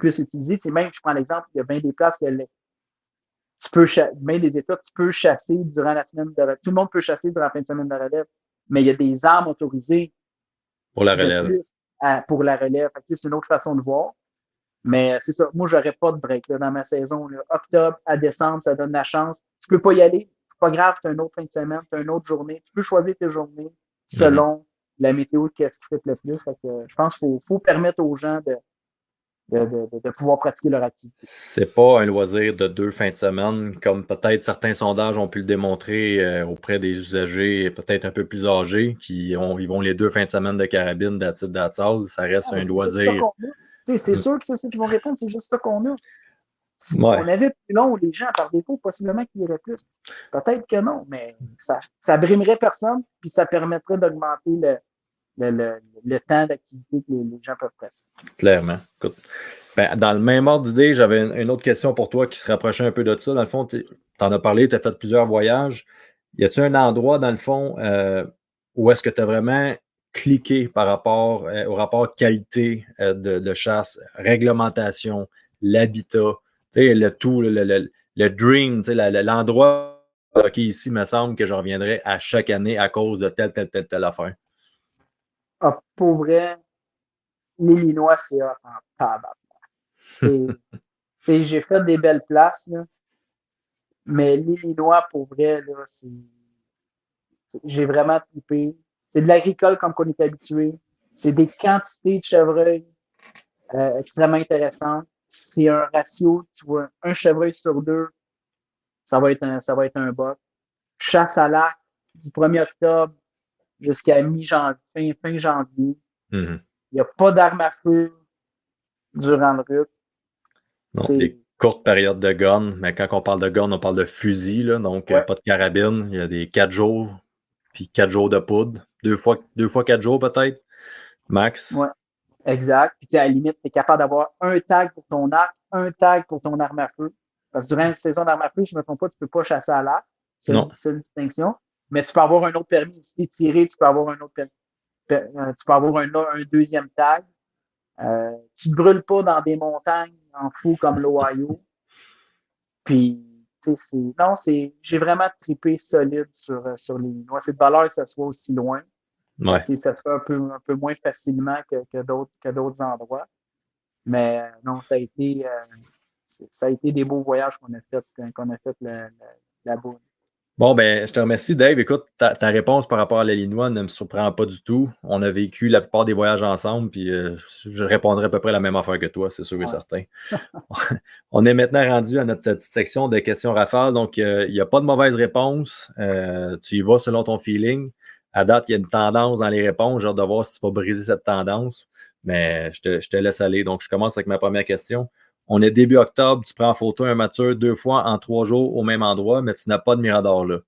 utiliser. Même, je prends l'exemple, il y a bien des places que tu peux bien des États, tu peux chasser durant la semaine de relève. Tout le monde peut chasser durant la fin de semaine de relève, mais il y a des armes autorisées pour la relève. Pour la relève. C'est une autre façon de voir. Mais c'est ça. Moi, j'aurais pas de break là, dans ma saison. Là. Octobre à décembre, ça donne la chance. Tu peux pas y aller. C'est pas grave, tu as une autre fin de semaine, tu as une autre journée. Tu peux choisir tes journées selon la météo qui est le plus. Fait que, je pense qu'il faut permettre aux gens de pouvoir pratiquer leur activité. C'est pas un loisir de 2 fins de semaine, comme peut-être certains sondages ont pu le démontrer auprès des usagers peut-être un peu plus âgés ils vont les 2 fins de semaine de carabine d'Atsal. Ça reste un loisir. C'est sûr que c'est ceux qui vont répondre, c'est juste ça qu'on a. Si on avait plus long, les gens, par défaut, possiblement qu'il y aurait plus. Peut-être que non, mais ça brimerait personne, puis ça permettrait d'augmenter le temps d'activité que les gens peuvent pratiquer. Clairement. Écoute, ben, dans le même ordre d'idée, j'avais une autre question pour toi qui se rapprochait un peu de ça. Dans le fond, tu en as parlé, tu as fait plusieurs voyages. Y a-t-il un endroit, dans le fond, où est-ce que tu as vraiment cliqué par rapport au rapport qualité de chasse, réglementation, l'habitat, tu sais, le tout, le dream, tu sais, l'endroit, OK, ici, me semble que je reviendrai à chaque année à cause de telle affaire. Ah, pour vrai, l'Illinois, c'est hot en tabac. J'ai fait des belles places, là, mais l'Illinois, pour vrai, là, j'ai vraiment trippé. C'est de l'agricole comme qu'on est habitué. C'est des quantités de chevreuils extrêmement intéressantes. C'est un ratio, tu vois, un chevreuil sur deux, ça va être un buck. Chasse à l'arc du 1er octobre jusqu'à mi-janvier, fin janvier. Mm-hmm. Il n'y a pas d'armes à feu durant le rut. Non, des courtes périodes de gun, mais quand on parle de gun, on parle de fusil, là, donc ouais. pas de carabine. Il y a des 4 jours, puis 4 jours de poudre. Deux fois 4 jours peut-être, max. Ouais, exact. Puis à la limite, tu es capable d'avoir un tag pour ton arc, un tag pour ton arme à feu. Parce que durant une saison d'arme à feu, je ne me trompe pas, tu ne peux pas chasser à l'arc. C'est une distinction. Mais tu peux avoir un autre permis. Si tu es tiré, tu peux avoir un autre permis. Tu peux avoir un deuxième tag. Tu ne brûles pas dans des montagnes en fou comme l'Ohio. Puis, j'ai vraiment trippé solide sur l'Illinois. C'est de valeur que ça soit aussi loin. Ouais. Ça se fait un peu moins facilement que d'autres endroits. Mais non, ça a été des beaux voyages qu'on a fait là-bas. Bon, ben, je te remercie, Dave. Écoute, ta réponse par rapport à l'Illinois ne me surprend pas du tout. On a vécu la plupart des voyages ensemble, puis je répondrai à peu près la même affaire que toi, c'est sûr et certain. On est maintenant rendu à notre petite section de questions rafales. Donc, il n'y a pas de mauvaise réponse. Tu y vas selon ton feeling. À date, il y a une tendance dans les réponses. J'ai hâte de voir si tu vas briser cette tendance. Mais je te laisse aller. Donc, je commence avec ma première question. On est début octobre, tu prends en photo un mature 2 fois en 3 jours au même endroit, mais tu n'as pas de mirador là.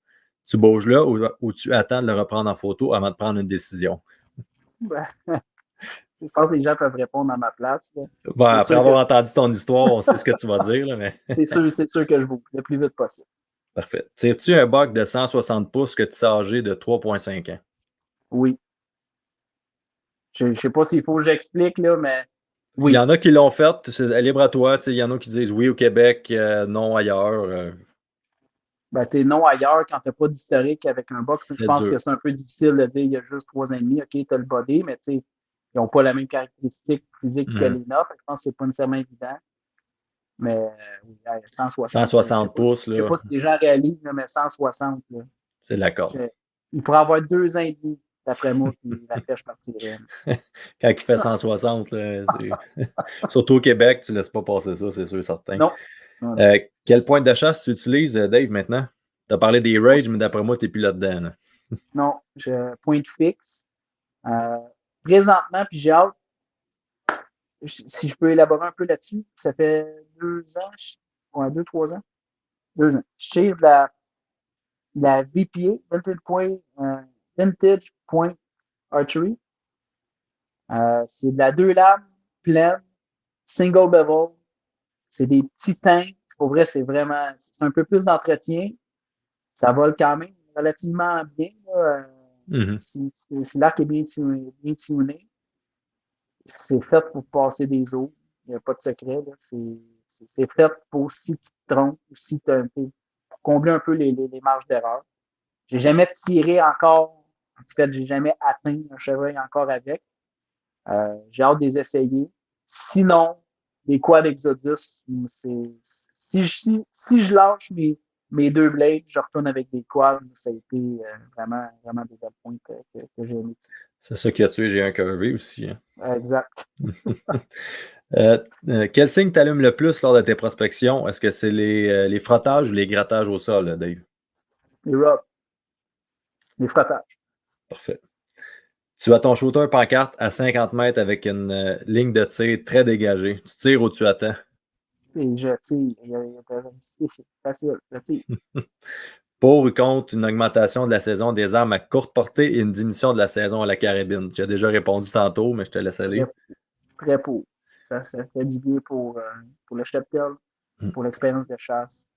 Tu bouges là ou tu attends de le reprendre en photo avant de prendre une décision? Je pense que les gens peuvent répondre à ma place. Bon, après avoir entendu ton histoire, on sait ce que tu vas dire. Là, mais... c'est sûr que je bouge le plus vite possible. Parfait. Tires-tu un buck de 160 pouces que tu sais âgé de 3,5 ans? Oui. Je ne sais pas s'il faut que j'explique, là, mais oui. Il y en a qui l'ont fait, c'est libre à toi. Il y en a qui disent oui au Québec, non ailleurs. Ben, non ailleurs quand tu n'as pas d'historique avec un box. Je pense que c'est un peu difficile de dire il y a juste 3 ans et demi, OK, tu as le body, mais ils n'ont pas la même caractéristique physique que l'ENA. Je pense que c'est pas nécessairement évident. Mais 160 pouces. Je ne sais pas si les gens réalisent, là, mais 160. Là, c'est d'accord. Il pourrait avoir 2 ans et demi, d'après moi, puis la flèche partirait. Quand il fait 160, là, surtout au Québec, tu ne laisses pas passer ça, c'est sûr, certain. Non. Quel point de chasse tu utilises, Dave, maintenant? Tu as parlé des rages, mais d'après moi, tu n'es plus là-dedans. Là. Non, je pointe fixe. Présentement, puis j'ai hâte, si je peux élaborer un peu là-dessus, ça fait 2 ans, 2-3 ans, 2 ans. Je tire la VPA, Vintage Point Archery. C'est de la 2 lames pleine, single bevel. C'est des petits tanks. Pour vrai, c'est un peu plus d'entretien. Ça vole quand même relativement bien. Là. Si l'arc est bien tuné, c'est fait pour passer des eaux. Il n'y a pas de secret. Là. C'est fait pour si tu te trompes ou si pour combler un peu les marges d'erreur. J'ai jamais tiré encore. En tout cas, j'ai jamais atteint un chevreuil encore avec. J'ai hâte de les essayer. Sinon, les quad Exodus, si je lâche mes 2 blades, je retourne avec des quads. Ça a été vraiment, vraiment des belles points que j'ai aimé. C'est ça qui a tué G1 Curvé aussi. Hein. Exact. Quel signe t'allume le plus lors de tes prospections? Est-ce que c'est les frottages ou les grattages au sol, Dave? Les rubs. Les frottages. Parfait. Tu as ton shooter pancarte à 50 mètres avec une ligne de tir très dégagée. Tu tires ou tu attends? Et je tire. C'est facile. Je tire. Pour ou contre une augmentation de la saison des armes à courte portée et une diminution de la saison à la carabine? Tu as déjà répondu tantôt, mais je te laisse aller. Très pour. Ça fait du bien pour le cheptel, pour l'expérience de chasse.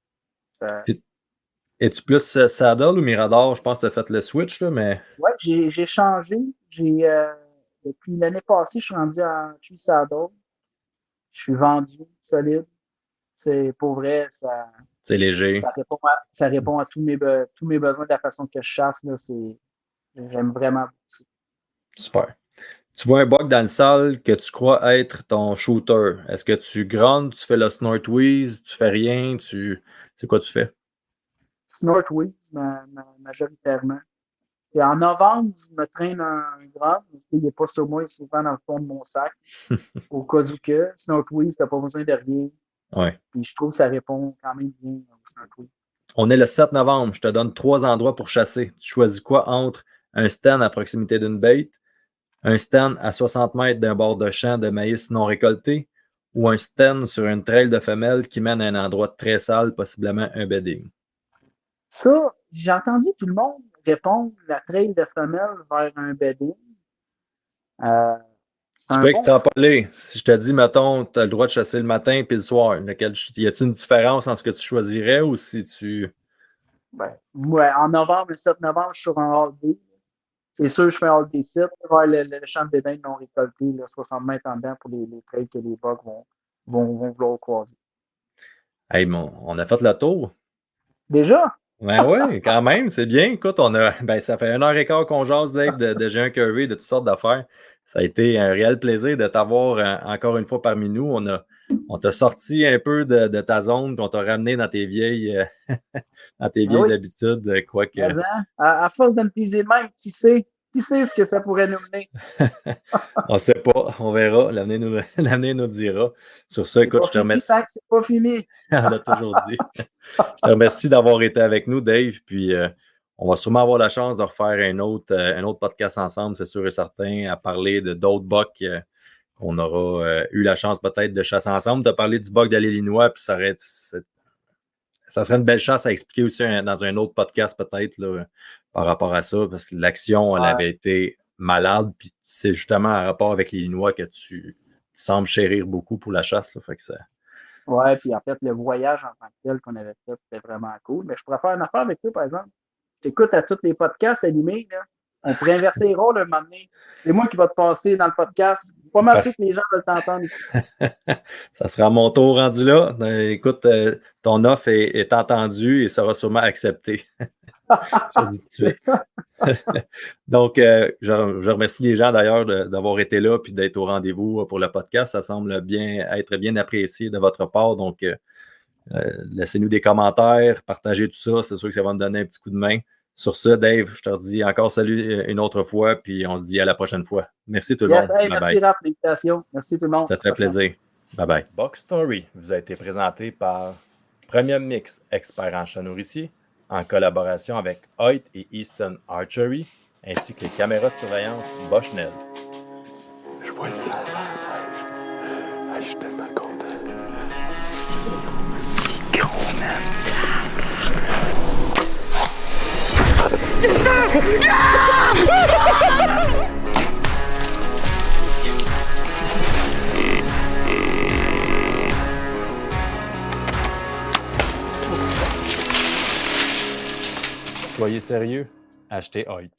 Es-tu plus Saddle ou Mirador? Je pense que tu as fait le switch, là, mais. Ouais, j'ai changé. Depuis l'année passée, je suis rendu à Tree Saddle. Je suis vendu, solide. C'est pour vrai, C'est léger. ça répond à tous mes besoins de la façon que je chasse. Là, j'aime vraiment beaucoup. Super. Tu vois un bug dans le sol que tu crois être ton shooter. Est-ce que tu grondes, tu fais le snort wheeze, tu fais rien, c'est quoi tu fais? Snort, oui, majoritairement. Et en novembre, je me traîne un grade, mais il n'est pas sur moi, il est souvent dans le fond de mon sac. Au cas où que, Snort, oui, t'as pas besoin de rien. Ouais. Puis je trouve que ça répond quand même bien au Snort, oui. On est le 7 novembre. Je te donne 3 endroits pour chasser. Tu choisis quoi entre un stand à proximité d'une bête, un stand à 60 mètres d'un bord de champ de maïs non récolté ou un stand sur une trail de femelles qui mène à un endroit très sale, possiblement un bedding? Ça, j'ai entendu tout le monde répondre la trail de femelle vers un bedding. Tu peux extrapoler. Si je te dis, mettons, tu as le droit de chasser le matin puis le soir, y a-t-il une différence en ce que tu choisirais ou si tu. Ouais, en novembre, le 7 novembre, je suis sur un all-day. C'est sûr, je fais un all-day site vers le champ de bédin non récolté, là, 60 mètres en dedans pour les trails que les bugs vont vouloir croiser. Hey, on a fait le tour. Déjà? Ben oui, quand même, c'est bien. Écoute, ça fait 1h15 qu'on jase, Dave, de Jean Curry, de toutes sortes d'affaires. Ça a été un réel plaisir de t'avoir encore une fois parmi nous. On t'a sorti un peu de ta zone, puis on t'a ramené dans tes vieilles, habitudes, quoique. À force de me teaser le même, qui sait ce que ça pourrait nous mener? On ne sait pas, on verra. L'avenir nous dira. Sur ça, écoute, je te remercie. C'est pas fini. On l'a toujours dit. Je te remercie d'avoir été avec nous, Dave. Puis on va sûrement avoir la chance de refaire un autre podcast ensemble, c'est sûr et certain, à parler de d'autres bucks qu'on aura eu la chance peut-être de chasser ensemble. Tu as parlé du buck de l'Illinois, puis ça serait une belle chance à expliquer aussi dans un autre podcast peut-être là, par rapport à ça, parce que l'action, elle avait été malade, puis c'est justement en rapport avec l'Illinois que tu sembles chérir beaucoup pour la chasse. Là, fait que ça. Ouais, puis en fait, le voyage en tant que tel qu'on avait fait, c'était vraiment cool. Mais je pourrais faire une affaire avec toi, par exemple. T'écoutes à tous les podcasts animés, là. On pourrait inverser les rôles un moment donné. C'est moi qui va te passer dans le podcast. Pas mal sûr que les gens veulent t'entendre ici. Ça sera mon tour rendu là. Écoute, ton offre est entendue et sera sûrement acceptée. Je dis tout de suite. Donc, je remercie les gens d'ailleurs d'avoir été là et d'être au rendez-vous pour le podcast. Ça semble être bien apprécié de votre part. Donc, laissez-nous des commentaires, partagez tout ça. C'est sûr que ça va nous donner un petit coup de main. Sur ce, Dave, je te redis encore salut une autre fois, puis on se dit à la prochaine fois. Merci tout le monde. Hey, merci Raph, l'invitation. Merci tout le monde. Ça fait plaisir. Bye bye. Box Story vous a été présenté par Premium Mix, expert en chat nourricier, en collaboration avec Hoyt et Easton Archery, ainsi que les caméras de surveillance Bushnell. Je vois ça, je suis tellement content. Gros man. C'est ça! Soyez sérieux, achetez Hoyt.